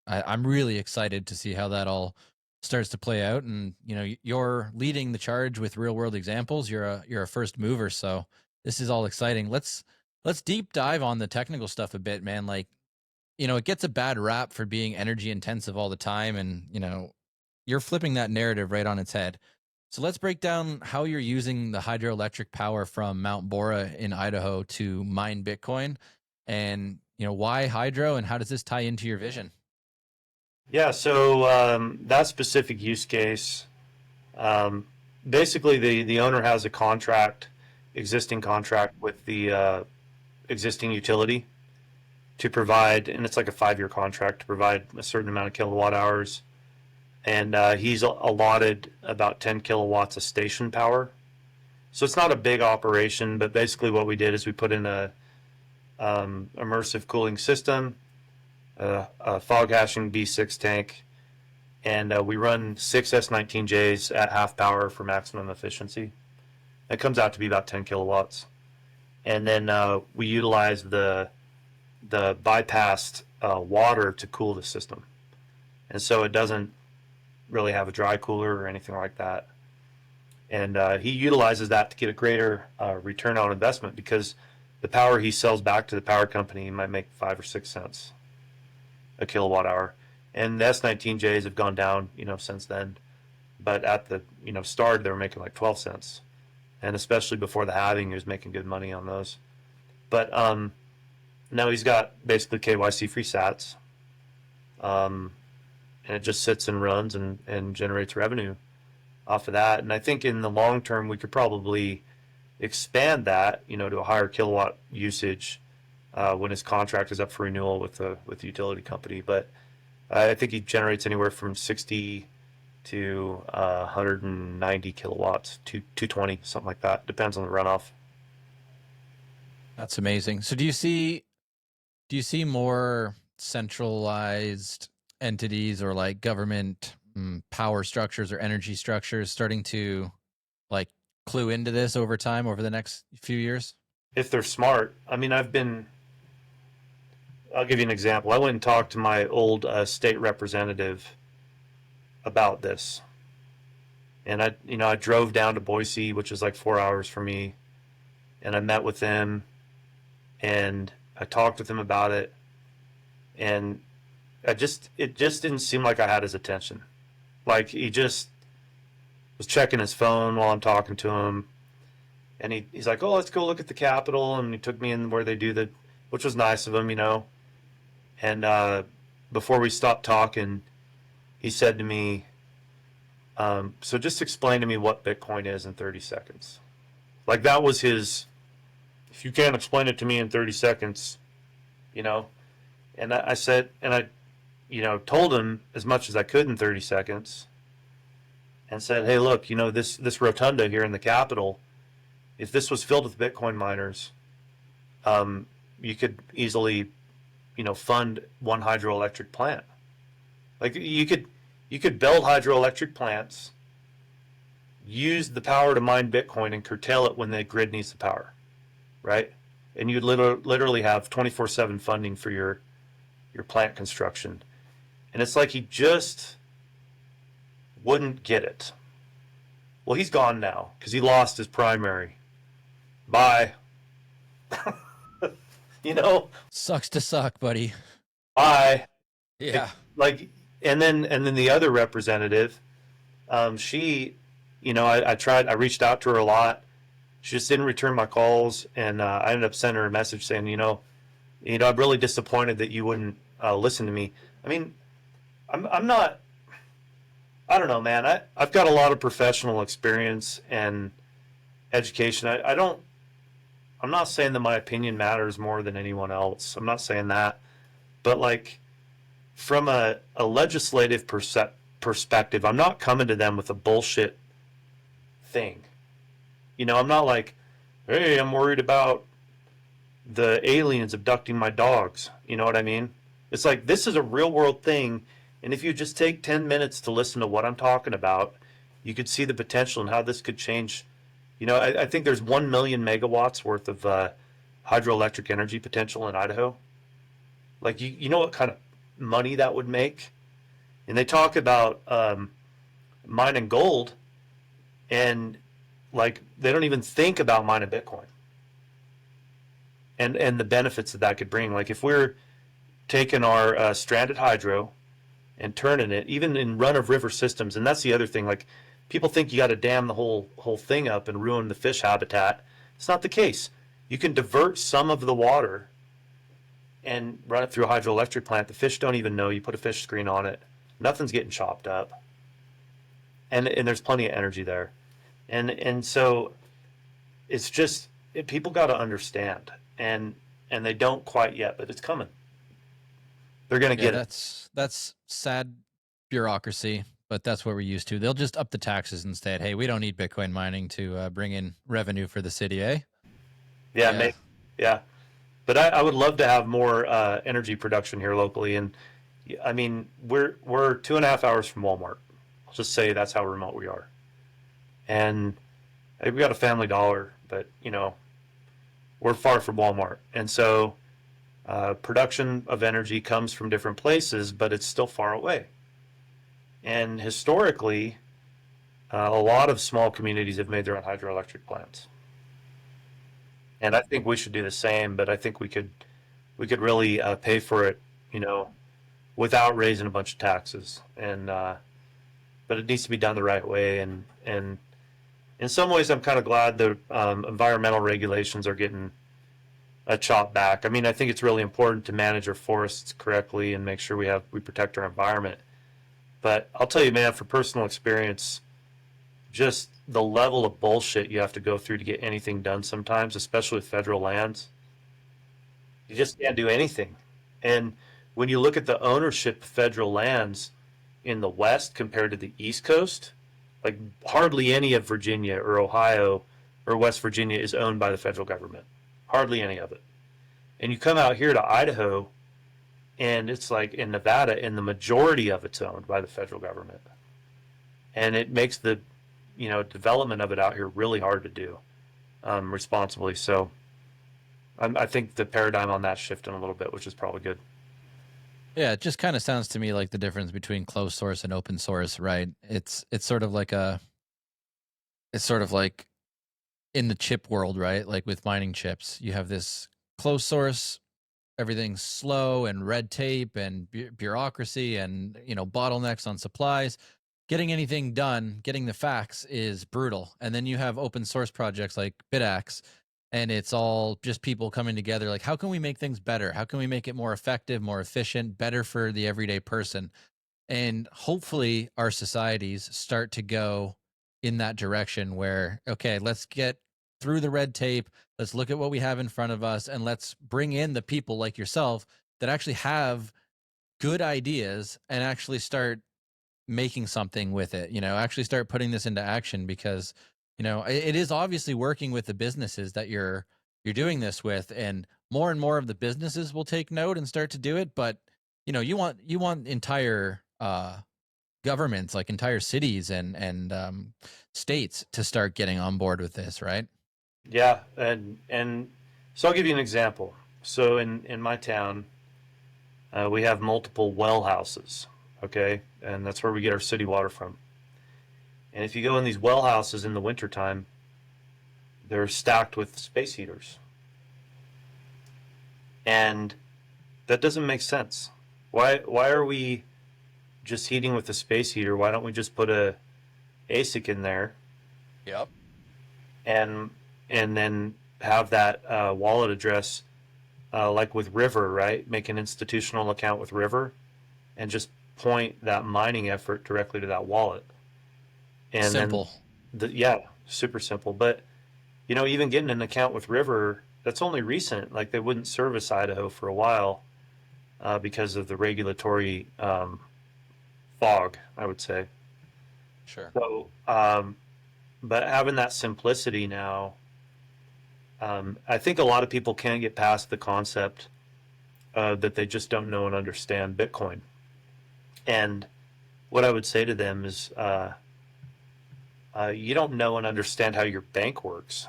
Speaker 1: I'm really excited to see how that all starts to play out. And, you're leading the charge with real world examples. You're a first mover. So this is all exciting. Let's deep dive on the technical stuff a bit, man. Like, it gets a bad rap for being energy intensive all the time. And, you're flipping that narrative right on its head. So let's break down how you're using the hydroelectric power from Mount Bora in Idaho to mine Bitcoin, and, why hydro, and how does this tie into your vision?
Speaker 2: Yeah, so that specific use case, basically the owner has a existing contract with the existing utility to provide, and it's like a 5-year contract to provide a certain amount of kilowatt hours. And he's allotted about 10 kilowatts of station power. So it's not a big operation, but basically what we did is we put in a immersive cooling system, a fog hashing B6 tank, and we run 6 S19Js at half power for maximum efficiency. It comes out to be about 10 kilowatts. And then we utilize the bypassed water to cool the system. And so it doesn't really have a dry cooler or anything like that. And he utilizes that to get a greater return on investment, because the power he sells back to the power company might make 5 or 6 cents a kilowatt hour. And the S19Js have gone down, since then. But at the, start, they were making like 12 cents. And especially before the halving, he was making good money on those. But now he's got basically KYC free sats. And it just sits and runs and generates revenue off of that. And I think in the long term, we could probably expand that, to a higher kilowatt usage when his contract is up for renewal with the utility company. But I think he generates anywhere from 60 to 190 kilowatts to 220, something like that. Depends on the runoff.
Speaker 1: That's amazing. So do you see Do you see more centralized entities or like government power structures or energy structures starting to like clue into this over time over the next few years?
Speaker 2: If they're smart. I mean, I'll give you an example. I went and talked to my old state representative about this. And I drove down to Boise, which is like 4 hours from me, and I met with him and I talked with him about it. And it just didn't seem like I had his attention. Like he just was checking his phone while I'm talking to him. And he's like, oh, let's go look at the Capitol. And he took me in where they do which was nice of him. And before we stopped talking, he said to me, so just explain to me what Bitcoin is in 30 seconds. Like that was his, if you can't explain it to me in 30 seconds, you know. And I said, and I, told him as much as I could in 30 seconds and said, hey, look, this rotunda here in the Capitol, if this was filled with Bitcoin miners, you could easily, fund one hydroelectric plant. Like you could build hydroelectric plants, use the power to mine Bitcoin and curtail it when the grid needs the power, right? And you'd literally have 24/7 funding for your plant construction. And it's like he just wouldn't get it. Well, he's gone now because he lost his primary. Bye.
Speaker 1: Sucks to suck, buddy.
Speaker 2: Bye.
Speaker 1: Yeah.
Speaker 2: And then the other representative, she, I reached out to her a lot. She just didn't return my calls, and I ended up sending her a message saying, I'm really disappointed that you wouldn't listen to me. I mean, I'm not. I don't know, man. I've got a lot of professional experience and education. I'm not saying that my opinion matters more than anyone else. I'm not saying that, but like from a legislative perspective, I'm not coming to them with a bullshit thing. I'm not like, hey, I'm worried about the aliens abducting my dogs. You know what I mean? It's like, this is a real world thing. And if you just take 10 minutes to listen to what I'm talking about, you could see the potential and how this could change. I think there's 1 million megawatts worth of hydroelectric energy potential in Idaho. Like, you know what kind of money that would make? And they talk about mining gold, and like they don't even think about mining Bitcoin and the benefits that could bring. Like if we're taking our stranded hydro and turning it, even in run-of-river systems, and that's the other thing, like people think you got to dam the whole thing up and ruin the fish habitat. It's not the case. You can divert some of the water and run it through a hydroelectric plant. The fish don't even know. You put a fish screen on it. Nothing's getting chopped up. And there's plenty of energy there. And so it's just, people got to understand. And they don't quite yet, but it's coming. They're going to get it.
Speaker 1: That's sad bureaucracy, but that's what we're used to. They'll just up the taxes instead. Hey, we don't need Bitcoin mining to bring in revenue for the city, eh?
Speaker 2: Yeah, maybe. Yeah. But I would love to have more energy production here locally. And I mean, we're 2.5 hours from Walmart. I'll just say that's how remote we are. And we got a Family Dollar, but we're far from Walmart. And so production of energy comes from different places, but it's still far away. And historically, a lot of small communities have made their own hydroelectric plants. And I think we should do the same, but I think we could really pay for it, without raising a bunch of taxes. And but it needs to be done the right way. And in some ways, I'm kind of glad that environmental regulations are getting a chop back. I mean, I think it's really important to manage our forests correctly and make sure we protect our environment. But I'll tell you, man, for personal experience, just the level of bullshit you have to go through to get anything done sometimes, especially with federal lands. You just can't do anything. And when you look at the ownership of federal lands in the West compared to the East Coast, like hardly any of Virginia or Ohio or West Virginia is owned by the federal government. Hardly any of it. And you come out here to Idaho, and it's like in Nevada, and the majority of it's owned by the federal government, and it makes the development of it out here really hard to do responsibly. So I think the paradigm on that shifting a little bit, which is probably good.
Speaker 1: Yeah, it just kind of sounds to me like the difference between closed source and open source, right? It's sort of like in the chip world, right? Like with mining chips, you have this closed source, everything's slow and red tape and bureaucracy and bottlenecks on supplies. Getting anything done, getting the facts is brutal. And then you have open source projects like BitAxe, and it's all just people coming together. Like, how can we make things better? How can we make it more effective, more efficient, better for the everyday person? And hopefully our societies start to go in that direction where, okay, let's get through the red tape. Let's look at what we have in front of us, and let's bring in the people like yourself that actually have good ideas and actually start making something with it, actually start putting this into action, because it is obviously working with the businesses that you're doing this with, and more of the businesses will take note and start to do it. But you want entire governments, like entire cities and states, to start getting on board with this, right?
Speaker 2: Yeah, and so I'll give you an example. So in my town, we have multiple well houses, okay, and that's where we get our city water from. And if you go in these well houses in the wintertime, they're stacked with space heaters, and that doesn't make sense. Why are we just heating with a space heater? Why don't we just put a ASIC in there
Speaker 1: Yep.
Speaker 2: and then have that wallet address like with River, right? Make an institutional account with River and just point that mining effort directly to that wallet. And
Speaker 1: Simple.
Speaker 2: yeah, super simple. But even getting an account with River, that's only recent. Like, they wouldn't service Idaho for a while because of the regulatory fog, I would say.
Speaker 1: Sure.
Speaker 2: So, but having that simplicity now, I think a lot of people can't get past the concept that they just don't know and understand Bitcoin. And what I would say to them is, you don't know and understand how your bank works.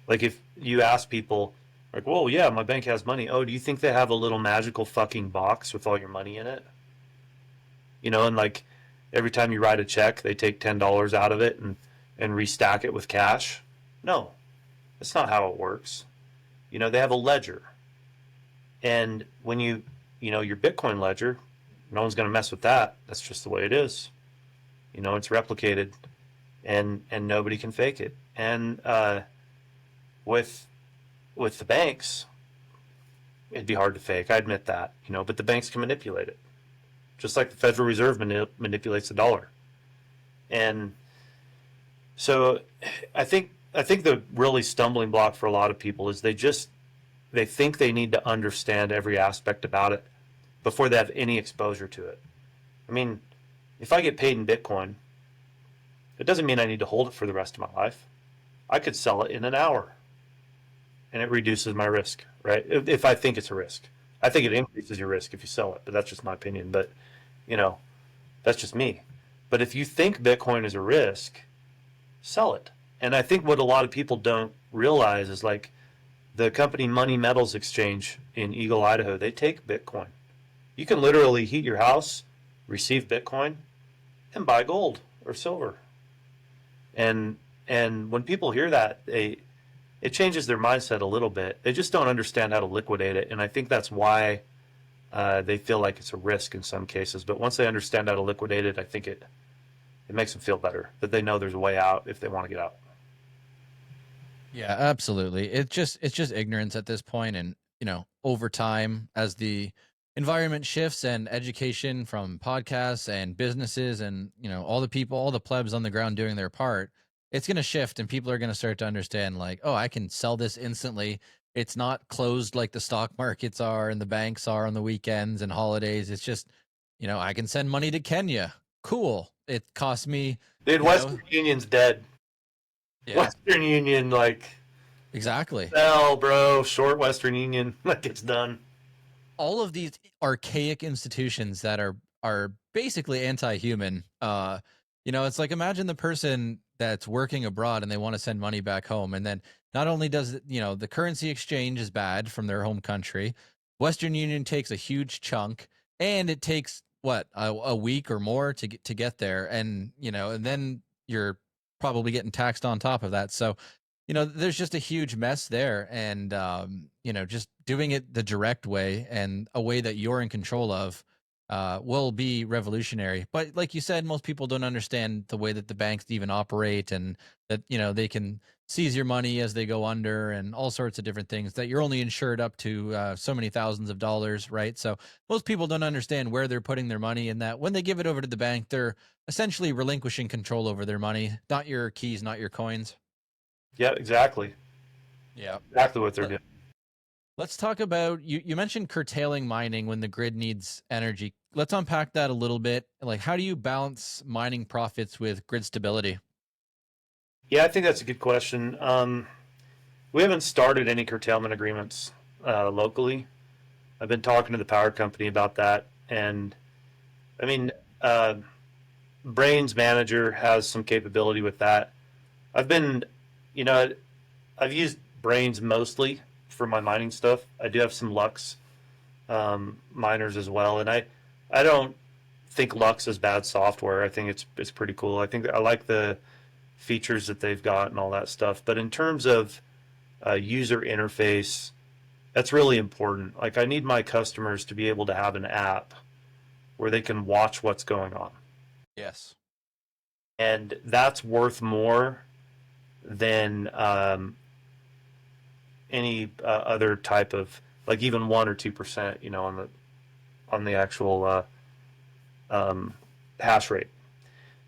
Speaker 2: Like, if you ask people, like, well, yeah, my bank has money. Oh, do you think they have a little magical fucking box with all your money in it? And like every time you write a check, they take $10 out of it and restack it with cash. No, that's not how it works. They have a ledger. And when your Bitcoin ledger, no one's going to mess with that. That's just the way it is. It's replicated, and nobody can fake it. And with the banks, it'd be hard to fake. I admit that, but the banks can manipulate it, just like the Federal Reserve manipulates the dollar. And so I think the really stumbling block for a lot of people is they think they need to understand every aspect about it before they have any exposure to it. I mean, if I get paid in Bitcoin, it doesn't mean I need to hold it for the rest of my life. I could sell it in an hour, and it reduces my risk, right? If I think it's a risk. I think it increases your risk if you sell it, but that's just my opinion. But, that's just me. But if you think Bitcoin is a risk, sell it. And I think what a lot of people don't realize is, like, the company Money Metals Exchange in Eagle, Idaho, they take Bitcoin. You can literally heat your house, receive Bitcoin, and buy gold or silver. And when people hear that, it changes their mindset a little bit. They just don't understand how to liquidate it, and I think that's why they feel like it's a risk in some cases. But once they understand how to liquidate it, I think it makes them feel better, that they know there's a way out if they want to get out.
Speaker 1: Yeah, absolutely. It's just ignorance at this point, and over time, as the environment shifts and education from podcasts and businesses and all the people, all the plebs on the ground doing their part, it's going to shift, and people are going to start to understand, like, oh, I can sell this instantly. It's not closed like the stock markets are and the banks are on the weekends and holidays. It's just, I can send money to Kenya. Cool. It costs me.
Speaker 2: Dude, Western Union's dead.
Speaker 1: Yeah.
Speaker 2: Western Union, like,
Speaker 1: Exactly.
Speaker 2: Hell, bro, short Western Union, that gets done.
Speaker 1: All of these archaic institutions that are basically anti-human. It's like, imagine the person that's working abroad and they want to send money back home, and then not only does the currency exchange is bad from their home country, Western Union takes a huge chunk, and it takes what a week or more to get there, and then you're probably getting taxed on top of that. So there's just a huge mess there. And, just doing it the direct way and a way that you're in control of will be revolutionary. But like you said, most people don't understand the way that the banks even operate, and that, they can seize your money as they go under, and all sorts of different things, that you're only insured up to so many thousands of dollars, right? So most people don't understand where they're putting their money, and that when they give it over to the bank, they're essentially relinquishing control over their money, not your keys, not your coins.
Speaker 2: Yeah, exactly.
Speaker 1: Yeah.
Speaker 2: Exactly what they're doing.
Speaker 1: Let's talk about, you mentioned curtailing mining when the grid needs energy. Let's unpack that a little bit. Like, how do you balance mining profits with grid stability?
Speaker 2: Yeah, I think that's a good question. We haven't started any curtailment agreements locally. I've been talking to the power company about that, and I mean, uh, Brains Manager has some capability with that. I've been, you know, I've used Brains mostly for my mining stuff. I do have some Lux miners as well, and I don't think Lux is bad software. I think it's pretty cool. I think I like the features that they've got and all that stuff. But in terms of user interface, that's really important. Like, I need my customers to be able to have an app where they can watch what's going on,
Speaker 1: Yes.
Speaker 2: and that's worth more than any other type of, like, even 1 or 2%, on the actual um, hash rate.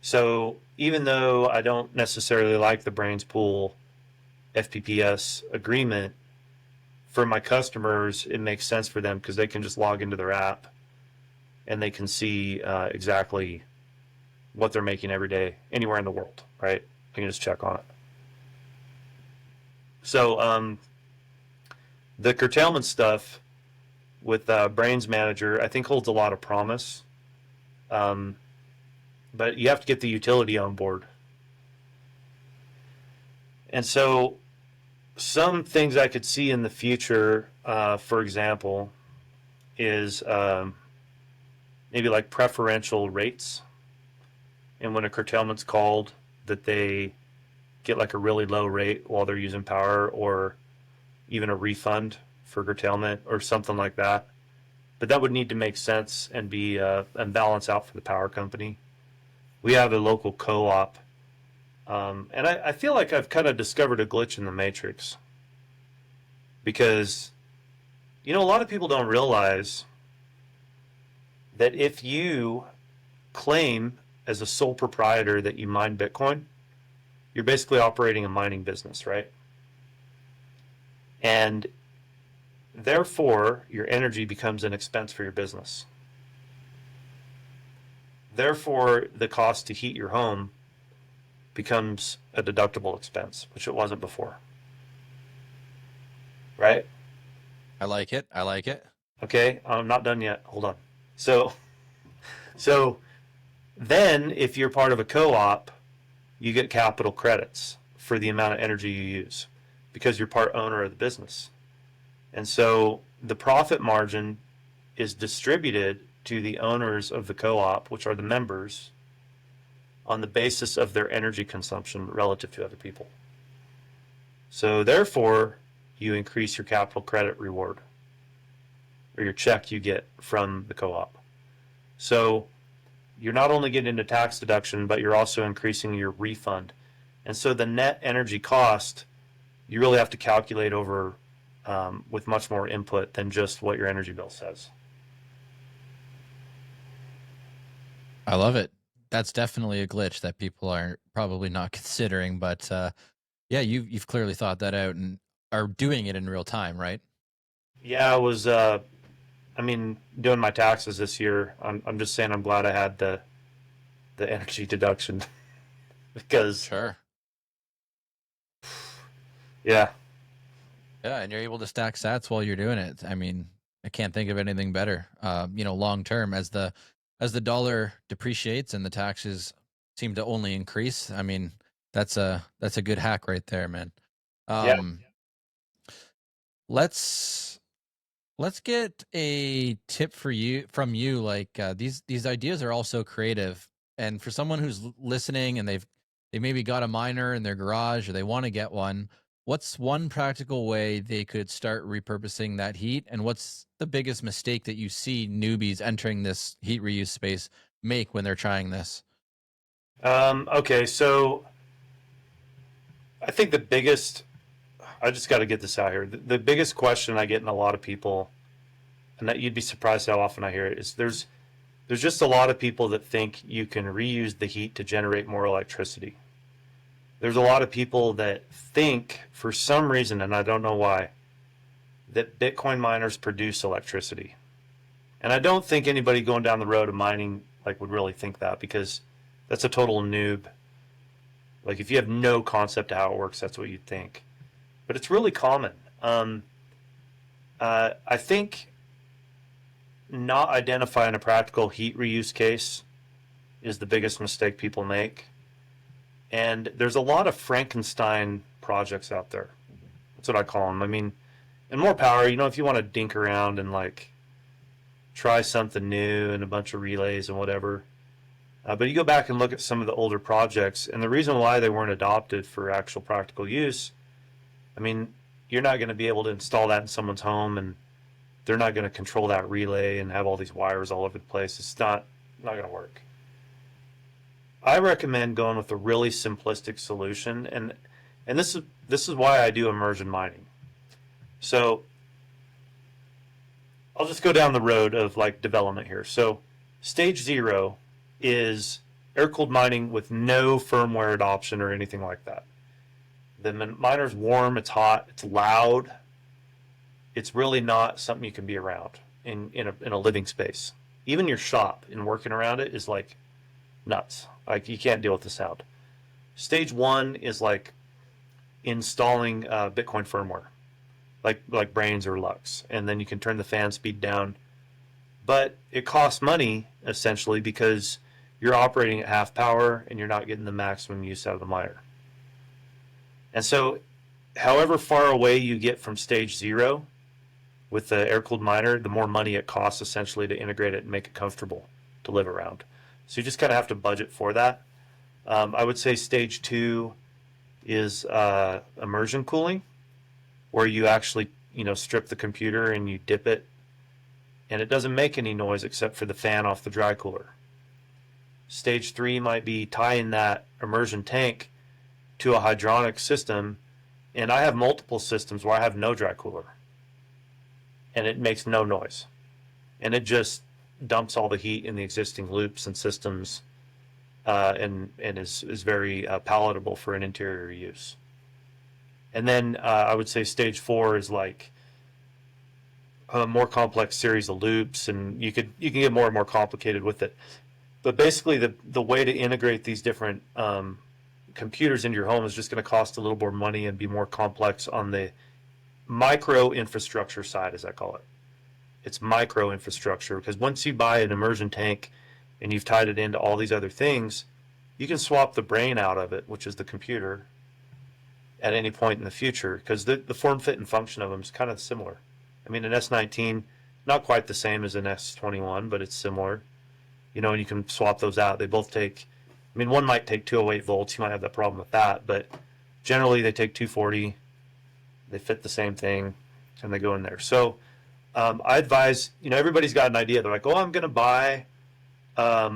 Speaker 2: So even though I don't necessarily like the Brains Pool FPPS agreement, for my customers, it makes sense for them because they can just log into their app and they can see exactly what they're making every day, anywhere in the world, right? They can just check on it. So the curtailment stuff with Brains Manager, I think, holds a lot of promise. Um, but you have to get the utility on board. And so some things I could see in the future, for example, is maybe like preferential rates. And when a curtailment's called, that they get like a really low rate while they're using power, or even a refund for curtailment or something like that. But that would need to make sense and be and balance out for the power company. We have a local co-op, and I feel like I've kind of discovered a glitch in the matrix, because a lot of people don't realize that if you claim as a sole proprietor that you mine Bitcoin, you're basically operating a mining business, right? And therefore, your energy becomes an expense for your business. Therefore, the cost to heat your home becomes a deductible expense, which it wasn't before. Right?
Speaker 1: I like it. I like it.
Speaker 2: Okay, I'm not done yet. Hold on. So then, if you're part of a co-op, you get capital credits for the amount of energy you use because you're part owner of the business. And so the profit margin is distributed to the owners of the co-op, which are the members, on the basis of their energy consumption relative to other people. So therefore, you increase your capital credit reward, or your check you get from the co-op. So you're not only getting a tax deduction, but you're also increasing your refund. And so the net energy cost, you really have to calculate over with much more input than just what your energy bill says.
Speaker 1: I love it. That's definitely a glitch that people are probably not considering, but yeah, you've clearly thought that out and are doing it in real time, right?
Speaker 2: Yeah, I was, doing my taxes this year. I'm just saying I'm glad I had the energy deduction because,
Speaker 1: Sure.
Speaker 2: yeah.
Speaker 1: Yeah, and you're able to stack sats while you're doing it. I mean, I can't think of anything better. Long term, as the dollar depreciates and the taxes seem to only increase. I mean, that's a good hack right there, man.
Speaker 2: Yeah.
Speaker 1: Um, let's let's get a tip for you from you. Like these ideas are all so creative, and for someone who's listening and they maybe got a miner in their garage or they want to get one, what's one practical way they could start repurposing that heat? And what's the biggest mistake that you see newbies entering this heat reuse space make when they're trying this?
Speaker 2: Okay, so I think I just got to get this out here. The biggest question I get in a lot of people, and that you'd be surprised how often I hear it, is there's just a lot of people that think you can reuse the heat to generate more electricity. There's a lot of people that think, for some reason, and I don't know why, that Bitcoin miners produce electricity. And I don't think anybody going down the road of mining would really think that, because that's a total noob. Like, if you have no concept of how it works, that's what you'd think. But it's really common. I think not identifying a practical heat reuse case is the biggest mistake people make. And there's a lot of Frankenstein projects out there. That's what I call them. I mean, and more power, if you want to dink around and try something new and a bunch of relays and whatever. But you go back and look at some of the older projects, and the reason why they weren't adopted for actual practical use, I mean, you're not going to be able to install that in someone's home, and they're not going to control that relay and have all these wires all over the place. It's not going to work. I recommend going with a really simplistic solution, and this is why I do immersion mining. So I'll just go down the road of development here. So stage 0 is air-cooled mining with no firmware adoption or anything like that. The miner's warm, it's hot, it's loud. It's really not something you can be around in a living space. Even your shop and working around it is nuts. You can't deal with the sound. Stage 1 is installing Bitcoin firmware, like Brains or Lux, and then you can turn the fan speed down. But it costs money essentially because you're operating at half power and you're not getting the maximum use out of the miner. And so, however far away you get from stage 0 with the air-cooled miner, the more money it costs essentially to integrate it and make it comfortable to live around. So you just kind of have to budget for that. I would say stage 2 is immersion cooling, where you actually strip the computer and you dip it, and it doesn't make any noise except for the fan off the dry cooler. Stage 3 might be tying that immersion tank to a hydronic system, and I have multiple systems where I have no dry cooler, and it makes no noise, and it just dumps all the heat in the existing loops and systems, and is very palatable for an interior use. And then I would say stage 4 is a more complex series of loops, and you can get more and more complicated with it. But basically, the way to integrate these different computers into your home is just going to cost a little more money and be more complex on the micro infrastructure side, as I call it. It's micro infrastructure, because once you buy an immersion tank and you've tied it into all these other things, you can swap the brain out of it, which is the computer, at any point in the future, because the form, fit, and function of them is kind of similar. I mean, an S19, not quite the same as an S21, but it's similar. And you can swap those out. They both take, one might take 208 volts. You might have that problem with that, but generally they take 240. They fit the same thing, and they go in there. So I advise, everybody's got an idea. They're like, oh, I'm going to buy a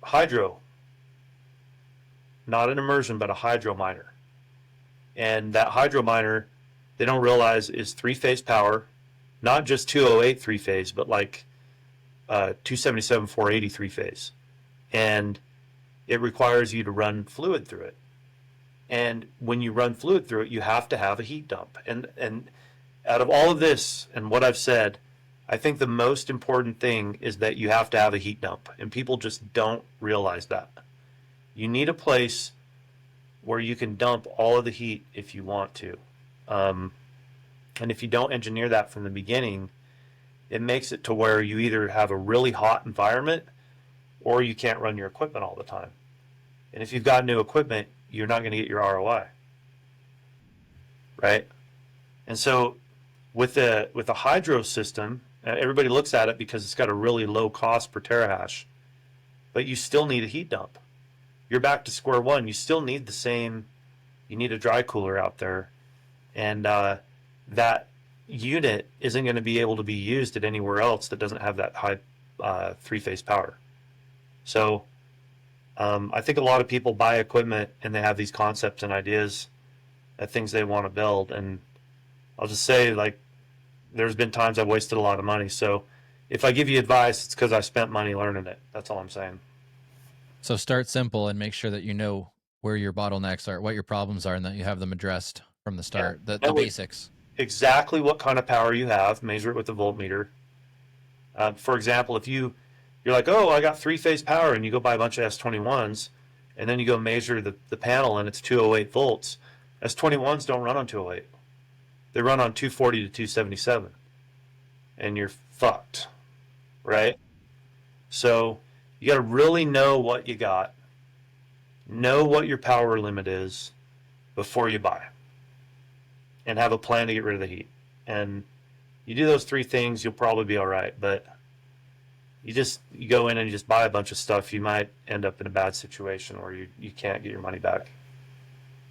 Speaker 2: hydro, not an immersion, but a hydro miner. And that hydro miner, they don't realize, is 3-phase power, not just 208 3-phase, but 277 480 3-phase. And it requires you to run fluid through it. And when you run fluid through it, you have to have a heat dump. And out of all of this and what I've said, I think the most important thing is that you have to have a heat dump. And people just don't realize that. You need a place where you can dump all of the heat if you want to. Um, and if you don't engineer that from the beginning, it makes it to where you either have a really hot environment or you can't run your equipment all the time. And if you've got new equipment, you're not going to get your ROI, right? And so with a hydro system, everybody looks at it because it's got a really low cost per terahash, but you still need a heat dump. You're back to square one. You still need the same. You need a dry cooler out there, and that unit isn't going to be able to be used at anywhere else that doesn't have that high three-phase power. So I think a lot of people buy equipment and they have these concepts and ideas at things they want to build, and I'll just say, like, there's been times I've wasted a lot of money. So if I give you advice, it's because I spent money learning it. That's all I'm saying.
Speaker 1: So start simple and make sure that you know where your bottlenecks are, what your problems are, and that you have them addressed from the start.
Speaker 2: Yeah.
Speaker 1: The basics.
Speaker 2: Exactly what kind of power you have. Measure it with a voltmeter. For example, if you're like, oh, I got three-phase power, and you go buy a bunch of S21s, and then you go measure the panel, and it's 208 volts. S21s don't run on 208. They run on 240 to 277, and you're fucked, right? So you got to really know what you got, know what your power limit is before you buy, and have a plan to get rid of the heat. And you do those three things, you'll probably be all right. But you go in and you just buy a bunch of stuff, you might end up in a bad situation where you can't get your money back.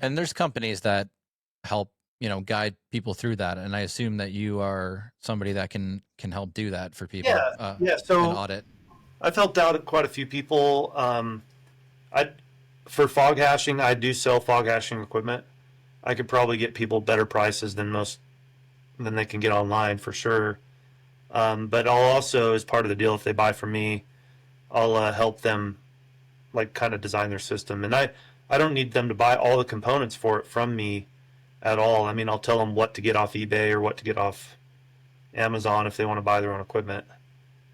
Speaker 1: And there's companies that help, guide people through that. And I assume that you are somebody that can help do that for people.
Speaker 2: Yeah. So
Speaker 1: an audit.
Speaker 2: I've helped out quite a few people. For fog hashing, I do sell fog hashing equipment. I could probably get people better prices than they can get online for sure. But I'll also, as part of the deal, if they buy from me, I'll help them like kind of design their system. And I don't need them to buy all the components for it from me at all. I mean, I'll tell them what to get off eBay or what to get off Amazon if they want to buy their own equipment,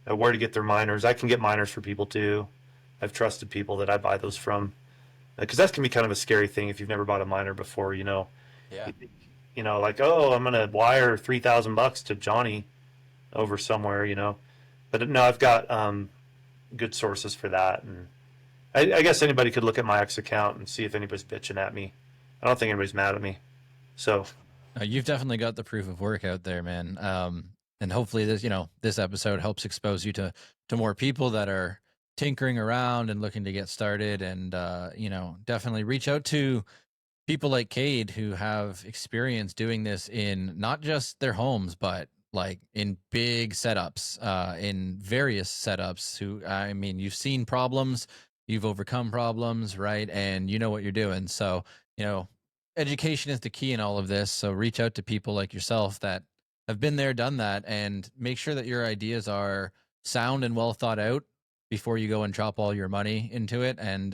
Speaker 2: where to get their miners. I can get miners for people too. I've trusted people that I buy those from, because that can be kind of a scary thing if you've never bought a miner before.
Speaker 1: Yeah.
Speaker 2: Like, oh, I'm gonna wire $3,000 to Johnny over somewhere, But no, I've got good sources for that, and I guess anybody could look at my X account and see if anybody's bitching at me. I don't think anybody's mad at me. So
Speaker 1: you've definitely got the proof of work out there, man. And hopefully this episode helps expose you to more people that are tinkering around and looking to get started, and definitely reach out to people like Cade who have experience doing this in not just their homes, but like in big setups, in various setups. You've seen problems, you've overcome problems, right? And you know what you're doing. So, education is the key in all of this. So reach out to people like yourself that have been there, done that, and make sure that your ideas are sound and well thought out before you go and drop all your money into it, and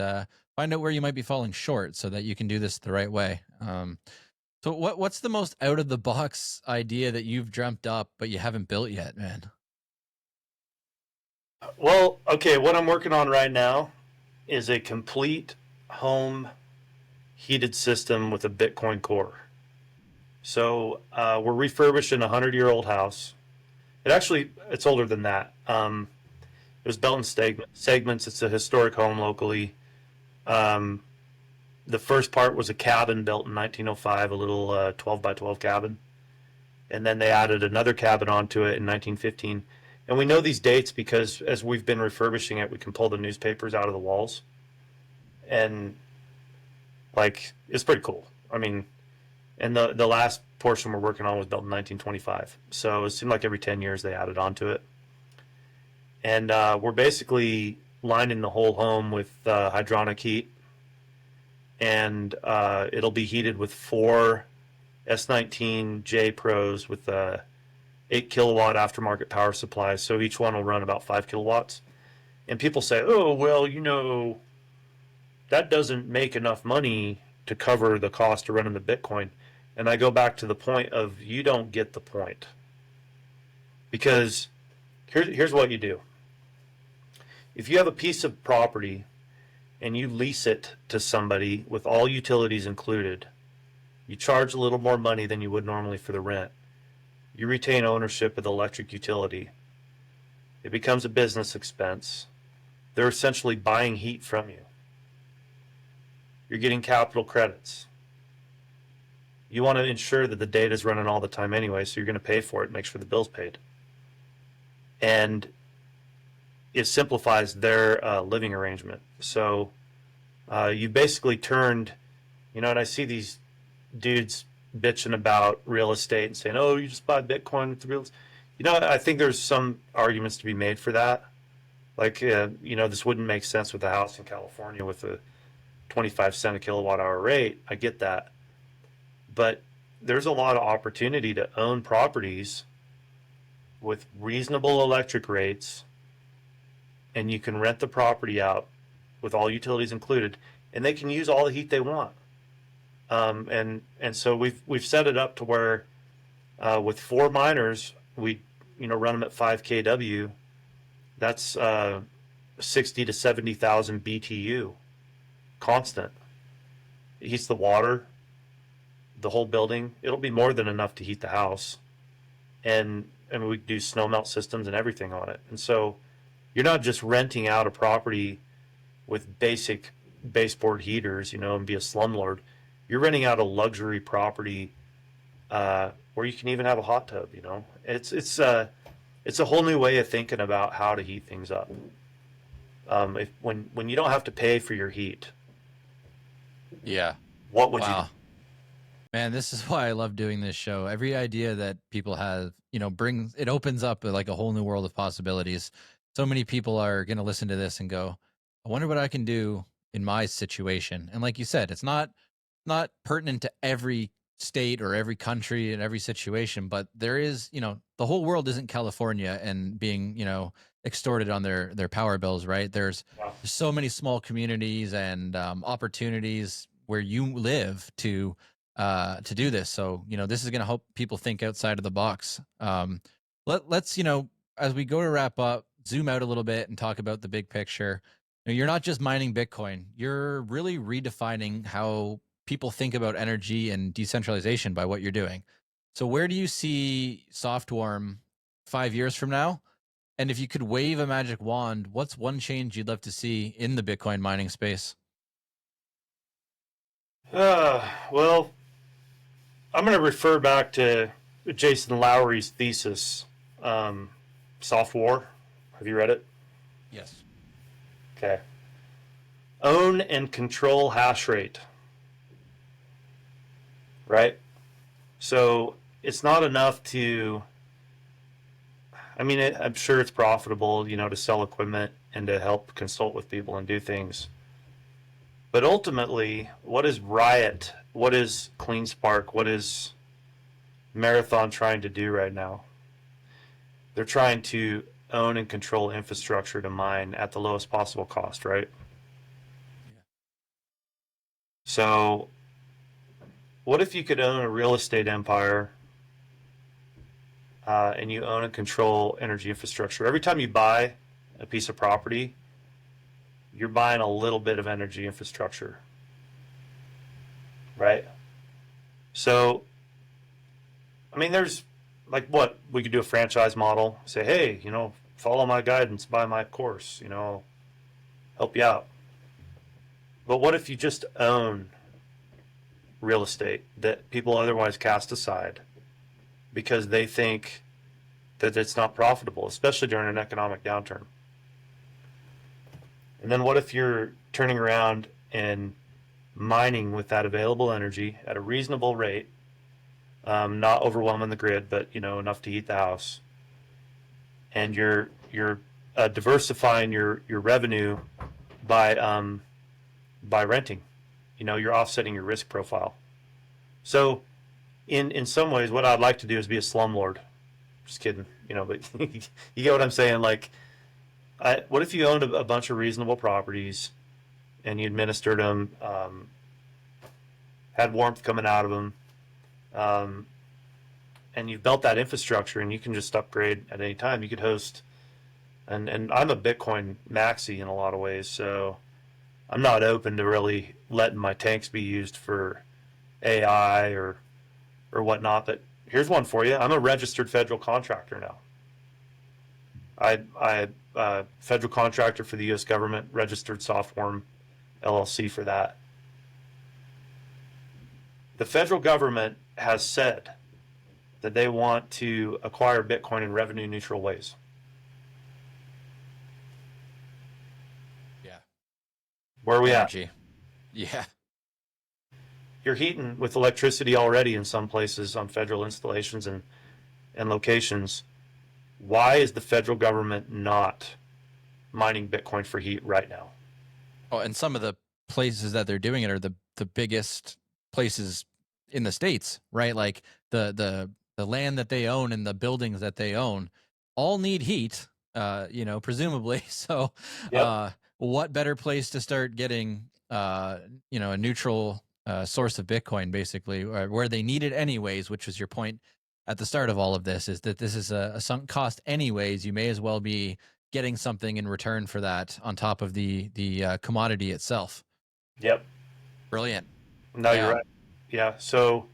Speaker 1: find out where you might be falling short so that you can do this the right way. So what's the most out of the box idea that you've dreamt up but you haven't built yet, man?
Speaker 2: Well, okay, what I'm working on right now is a complete home heated system with a Bitcoin core. So we're refurbishing a 100-year-old house. It's older than that. It was built in segments. It's a historic home locally. The first part was a cabin built in 1905, a little 12 by 12 cabin. And then they added another cabin onto it in 1915. And we know these dates because as we've been refurbishing it, we can pull the newspapers out of the walls. And like, it's pretty cool. I mean, and the last portion we're working on was built in 1925. So it seemed like every 10 years they added onto it. And we're basically lining the whole home with hydronic heat. And it'll be heated with 4 S19J Pros with 8 kilowatt aftermarket power supplies. So each one will run about 5 kilowatts. And people say, oh, well, that doesn't make enough money to cover the cost of running the Bitcoin. And I go back to the point of, you don't get the point. Because here's what you do. If you have a piece of property and you lease it to somebody with all utilities included, you charge a little more money than you would normally for the rent. You retain ownership of the electric utility. It becomes a business expense. They're essentially buying heat from you. You're getting capital credits. You want to ensure that the data is running all the time anyway, so you're going to pay for it, make sure the bill's paid. And it simplifies their living arrangement. So you basically turned, and I see these dudes bitching about real estate and saying, oh, you just buy Bitcoin with real estate. I think there's some arguments to be made for that. Like, this wouldn't make sense with a house in California with a 25 cent a kilowatt hour rate. I get that. But there's a lot of opportunity to own properties with reasonable electric rates, and you can rent the property out with all utilities included, and they can use all the heat they want. And so we've set it up to where with 4 miners, we run them at 5 kW. That's 60 to 70,000 BTU constant. It heats the water, the whole building. It'll be more than enough to heat the house, and we do snow melt systems and everything on it. And so you're not just renting out a property with basic baseboard heaters, and be a slumlord. You're renting out a luxury property where you can even have a hot tub. It's a whole new way of thinking about how to heat things up. When you don't have to pay for your heat.
Speaker 1: Yeah.
Speaker 2: What would you do?
Speaker 1: Man, this is why I love doing this show. Every idea that people have, it opens up like a whole new world of possibilities. So many people are going to listen to this and go, I wonder what I can do in my situation. And like you said, it's not pertinent to every state or every country and every situation, but there is, the whole world isn't California and being, extorted on their power bills, right? There's so many small communities and opportunities where you live to do this. So, this is going to help people think outside of the box. Let's, as we go to wrap up, zoom out a little bit and talk about the big picture. You're not just mining Bitcoin. You're really redefining how people think about energy and decentralization by what you're doing. So where do you see SoftWarm 5 years from now? And if you could wave a magic wand, what's one change you'd love to see in the Bitcoin mining space?
Speaker 2: Well, I'm going to refer back to Jason Lowery's thesis, Soft War. Have you read it?
Speaker 1: Yes.
Speaker 2: Okay. Own and control hash rate. Right? So it's not enough to, I'm sure it's profitable, to sell equipment and to help consult with people and do things. But ultimately, what is Riot? What is CleanSpark? What is Marathon trying to do right now? They're trying to own and control infrastructure to mine at the lowest possible cost, right?
Speaker 1: Yeah.
Speaker 2: So what if you could own a real estate empire and you own and control energy infrastructure? Every time you buy a piece of property, you're buying a little bit of energy infrastructure, right? So, there's like what we could do a franchise model. Say, hey, follow my guidance, buy my course. I'll help you out. But what if you just own real estate that people otherwise cast aside because they think that it's not profitable, especially during an economic downturn? And then what if you're turning around and mining with that available energy at a reasonable rate, not overwhelming the grid, but enough to heat the house, and you're diversifying your revenue by renting. You're offsetting your risk profile. So in some ways, what I'd like to do is be a slumlord. Just kidding, but you get what I'm saying. Like, what if you owned a bunch of reasonable properties and you administered them, had warmth coming out of them, and you've built that infrastructure and you can just upgrade at any time. You could host, and I'm a Bitcoin maxi in a lot of ways, so I'm not open to really letting my tanks be used for AI or whatnot. But here's one for you. I'm a registered federal contractor now. I federal contractor for the U.S. government, registered SoftWarm LLC for that. The federal government has said that they want to acquire Bitcoin in revenue neutral ways.
Speaker 1: Yeah.
Speaker 2: Where are we at?
Speaker 1: Energy. Yeah.
Speaker 2: You're heating with electricity already in some places on federal installations and locations. Why is the federal government not mining Bitcoin for heat right now?
Speaker 1: Oh, and some of the places that they're doing it are the biggest places in the States, right? Like the land that they own and the buildings that they own all need heat, you know, presumably. So
Speaker 2: Yep.
Speaker 1: what better place to start getting you know, a neutral source of Bitcoin, basically, where they need it anyways, which was your point at the start of all of this, is that this is a sunk cost anyways. You may as well be getting something in return for that on top of the commodity itself.
Speaker 2: Yep.
Speaker 1: Brilliant.
Speaker 2: No, you're
Speaker 1: Yeah.
Speaker 2: right. Yeah. So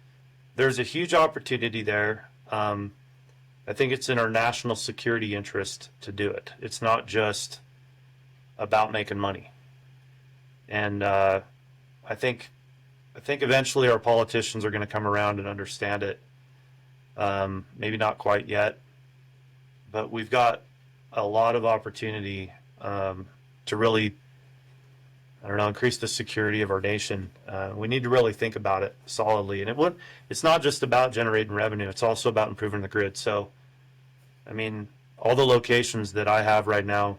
Speaker 2: there's a huge opportunity there. I think it's in our national security interest to do it. It's not just about making money. And I think eventually our politicians are going to come around and understand it. Maybe not quite yet, but we've got a lot of opportunity to really, I don't know, increase the security of our nation. We need to really think about it solidly, and it's not just about generating revenue; it's also about improving the grid. So, I mean, all the locations that I have right now,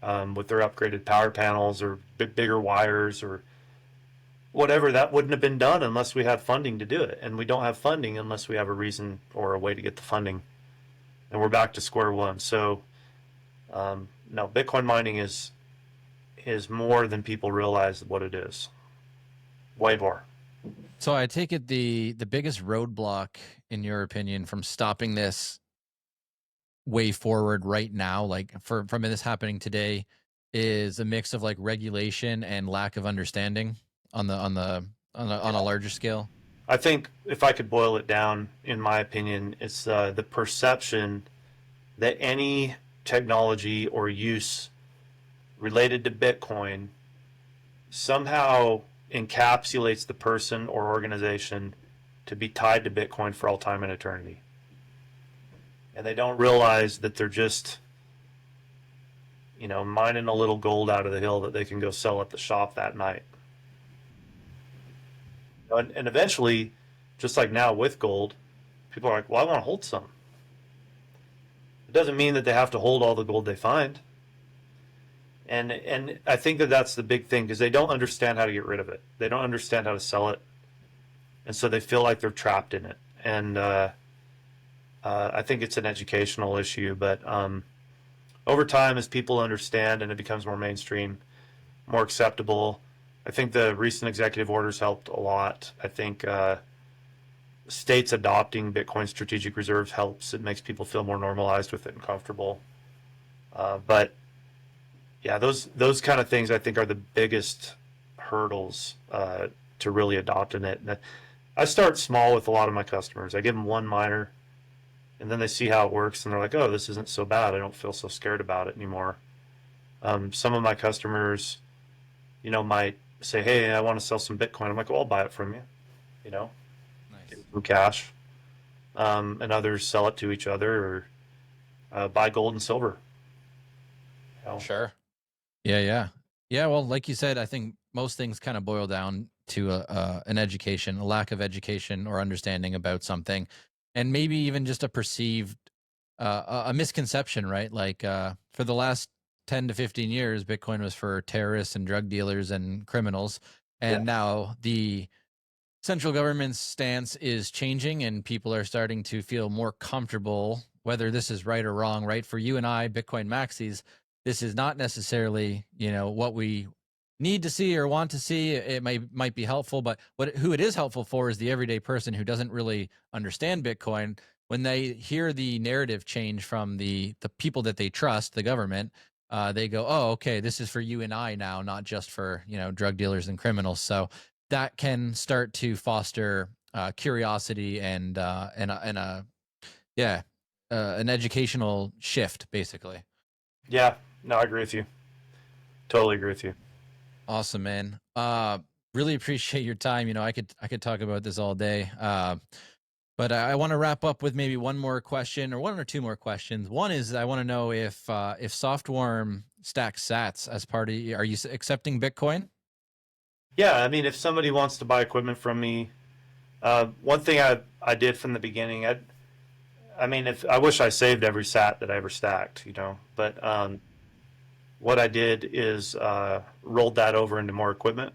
Speaker 2: with their upgraded power panels or bigger wires or whatever, that wouldn't have been done unless we had funding to do it, and we don't have funding unless we have a reason or a way to get the funding, and we're back to square one. So, no, Bitcoin mining is more than people realize what it is. Way more.
Speaker 1: So I take it the biggest roadblock, in your opinion, from stopping this way forward right now, like from this happening today, is a mix of like regulation and lack of understanding on a larger scale.
Speaker 2: I think if I could boil it down, in my opinion, it's the perception that any technology or use related to Bitcoin somehow encapsulates the person or organization to be tied to Bitcoin for all time and eternity. And they don't realize that they're just, you know, mining a little gold out of the hill that they can go sell at the shop that night. And eventually, just like now with gold, people are like, well, I want to hold some. It doesn't mean that they have to hold all the gold they find. And I think that that's the big thing, because they don't understand how to get rid of it. They don't understand how to sell it, and so they feel like they're trapped in it. And I think it's an educational issue, but over time, as people understand and it becomes more mainstream, more acceptable, I think the recent executive orders helped a lot. I think states adopting Bitcoin strategic reserves helps. It makes people feel more normalized with it and comfortable. But yeah, those kind of things I think are the biggest hurdles to really adopting it. And I start small with a lot of my customers. I give them one miner, and then they see how it works, and they're like, "Oh, this isn't so bad. I don't feel so scared about it anymore." Some of my customers, you know, might say, "Hey, I want to sell some Bitcoin." I'm like, "Well, I'll buy it from you," you know,
Speaker 1: Nice.
Speaker 2: some cash. And others sell it to each other or buy gold and silver. You know?
Speaker 1: Sure. Yeah. Well, like you said, I think most things kind of boil down to an education, a lack of education or understanding about something, and maybe even just a perceived a misconception, right? Like for the last 10 to 15 years, Bitcoin was for terrorists and drug dealers and criminals,
Speaker 2: Yeah.
Speaker 1: and now the central government's stance is changing, and people are starting to feel more comfortable, whether this is right or wrong. Right, for you and I, Bitcoin maxis, this is not necessarily, you know, what we need to see or want to see. It might be helpful, but who it is helpful for is the everyday person who doesn't really understand Bitcoin. When they hear the narrative change from the people that they trust, the government, they go, oh, okay, this is for you and I now, not just for, drug dealers and criminals. So that can start to foster curiosity and yeah, an educational shift, basically.
Speaker 2: Yeah, no, I agree with you. Totally agree with you.
Speaker 1: Awesome, man. Really appreciate your time. I could talk about this all day. But I want to wrap up with maybe one more question, or one or two more questions. One is, I want to know if SoftWarm stacks Sats as part of. Are you accepting Bitcoin?
Speaker 2: Yeah, I mean, if somebody wants to buy equipment from me, one thing I did from the beginning, I mean, if I wish I saved every sat that I ever stacked, but what I did is rolled that over into more equipment.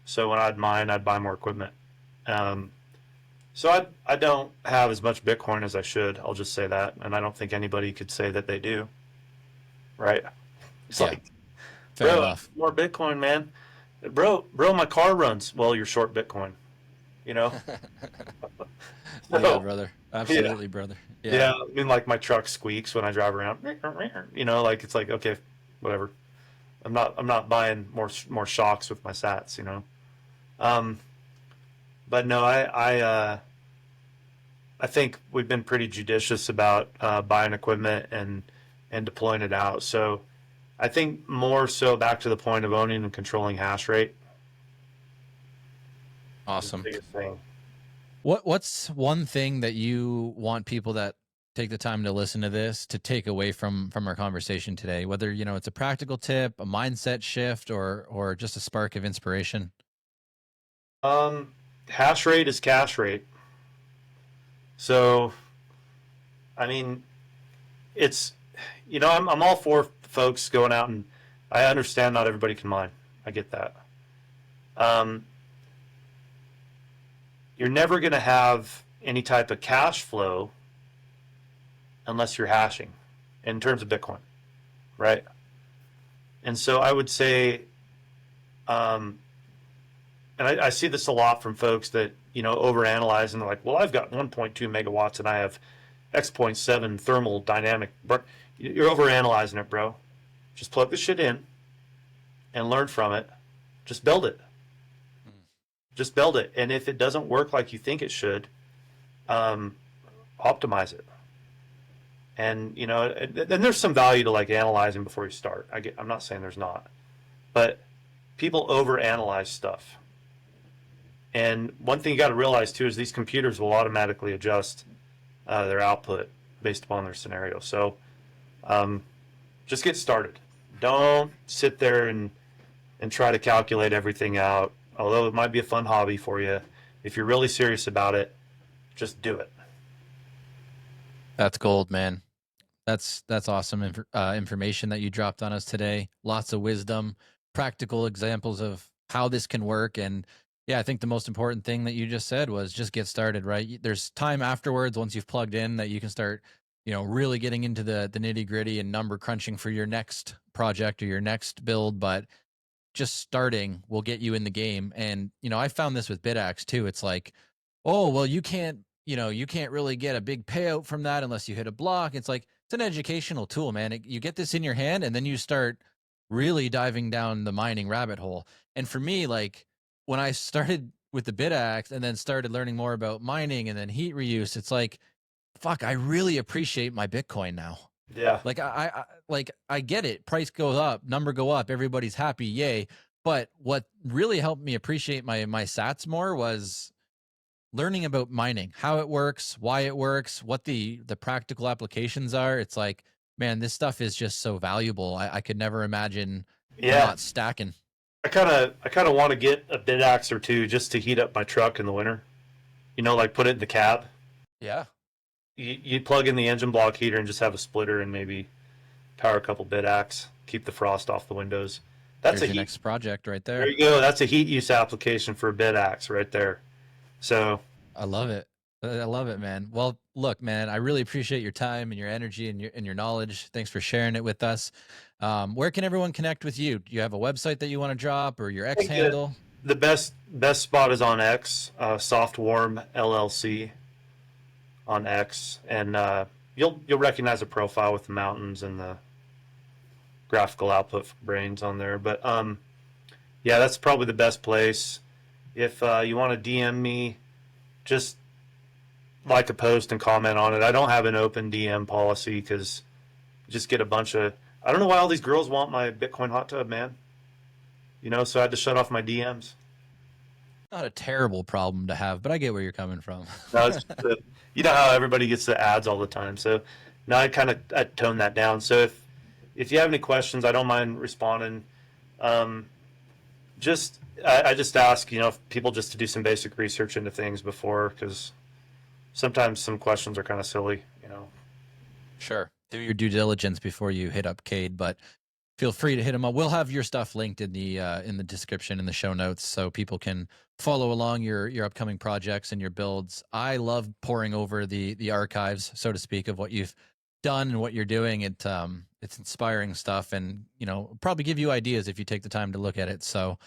Speaker 2: So when I'd mine, I'd buy more equipment. Um, so I don't have as much Bitcoin as I should. I'll just say that, and I don't think anybody could say that they do. Right? It's
Speaker 1: Yeah,
Speaker 2: like,
Speaker 1: fair
Speaker 2: bro,
Speaker 1: enough.
Speaker 2: more Bitcoin, man. Bro, my car runs. Well, you're short Bitcoin. You know.
Speaker 1: Yeah,
Speaker 2: So
Speaker 1: brother.
Speaker 2: yeah,
Speaker 1: Absolutely, brother. Yeah.
Speaker 2: yeah. I mean, like my truck squeaks when I drive around. Like it's like okay, whatever. I'm not buying more shocks with my Sats. Um, but no, I think we've been pretty judicious about buying equipment and deploying it out. So I think more so back to the point of owning and controlling hash rate is the
Speaker 1: Awesome.
Speaker 2: biggest thing.
Speaker 1: What's one thing that you want people that take the time to listen to this to take away from our conversation today? Whether it's a practical tip, a mindset shift, or just a spark of inspiration.
Speaker 2: Um, Hash rate is cash rate. So I mean, it's I'm all for folks going out, and I understand not everybody can mine. I get that. Um, you're never going to have any type of cash flow unless you're hashing in terms of Bitcoin, right? And so I would say, um, and I see this a lot from folks that overanalyze and they're like, well, I've got 1.2 megawatts and I have X point 7 thermal dynamic. You're overanalyzing it, bro. Just plug the shit in and learn from it. Just build it. Just build it. And if it doesn't work like you think it should, um, optimize it. And then there's some value to like analyzing before you start. I'm not saying there's not, but people overanalyze stuff. And one thing you got to realize too is these computers will automatically adjust their output based upon their scenario. So just get started. Don't sit there and try to calculate everything out. Although it might be a fun hobby for you, if you're really serious about it, just do it.
Speaker 1: That's gold, man. That's awesome information that you dropped on us today. Lots of wisdom, practical examples of how this can work. And yeah, I think the most important thing that you just said was just get started, right? There's time afterwards once you've plugged in that you can start, really getting into the nitty gritty and number crunching for your next project or your next build. But just starting will get you in the game. And, I found this with BitAxe too. It's like, oh, well, you can't really get a big payout from that unless you hit a block. It's like, it's an educational tool, man. You get this in your hand and then you start really diving down the mining rabbit hole. And for me, like when I started with the BitAxe and then started learning more about mining and then heat reuse, it's like, fuck, I really appreciate my Bitcoin now.
Speaker 2: Yeah.
Speaker 1: Like I get it. Price goes up, number go up, everybody's happy, yay. But what really helped me appreciate my Sats more was learning about mining, how it works, why it works, what the practical applications are. It's like, man, this stuff is just so valuable. I could never imagine
Speaker 2: Yeah.
Speaker 1: not stacking.
Speaker 2: I kind of want to get a bit axe or two just to heat up my truck in the winter. Like put it in the cab.
Speaker 1: Yeah.
Speaker 2: You plug in the engine block heater and just have a splitter and maybe power a couple bit axe, keep the frost off the windows. That's
Speaker 1: There's
Speaker 2: a
Speaker 1: your
Speaker 2: heat.
Speaker 1: next project right
Speaker 2: There
Speaker 1: there.
Speaker 2: you go. That's a heat use application for a bit axe right there. So
Speaker 1: I love it. I love it, man. Well, look, man, I really appreciate your time and your energy and your knowledge. Thanks for sharing it with us. Where can everyone connect with you? Do you have a website that you want to drop or your
Speaker 2: I
Speaker 1: X
Speaker 2: think that
Speaker 1: handle?
Speaker 2: the best spot is on X, SoftWarm LLC on X, and you'll recognize a profile with the mountains and the graphical output for brains on there. But yeah, that's probably the best place. If you want to DM me, just like a post and comment on it. I don't have an open DM policy because just get a bunch of. I don't know why all these girls want my Bitcoin hot tub, man. So I had to shut off my DMs.
Speaker 1: Not a terrible problem to have, but I get where you're coming from.
Speaker 2: No, you know how everybody gets the ads all the time. So now I toned that down. So if you have any questions, I don't mind responding. I just ask people just to do some basic research into things before, because sometimes some questions are kind of silly.
Speaker 1: Sure. Do your due diligence before you hit up Cade, but feel free to hit him up. We'll have your stuff linked in the description in the show notes, so people can follow along your upcoming projects and your builds. I love poring over the archives, so to speak, of what you've done and what you're doing. It's inspiring stuff, and probably give you ideas if you take the time to look at it. So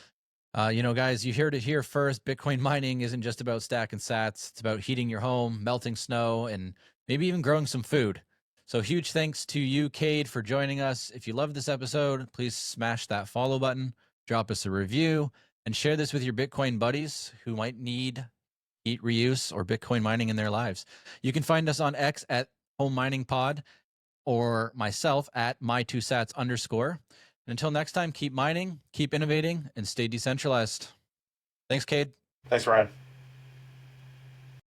Speaker 1: guys, you heard it here first. Bitcoin mining isn't just about stacking sats. It's about heating your home, melting snow, and maybe even growing some food. So huge thanks to you, Cade, for joining us. If you loved this episode, please smash that follow button, drop us a review, and share this with your Bitcoin buddies who might need heat reuse or Bitcoin mining in their lives. You can find us on X at Home Mining Pod, or myself at my2sats_. And until next time, keep mining, keep innovating, and stay decentralized. Thanks, Cade.
Speaker 2: Thanks, Ryan.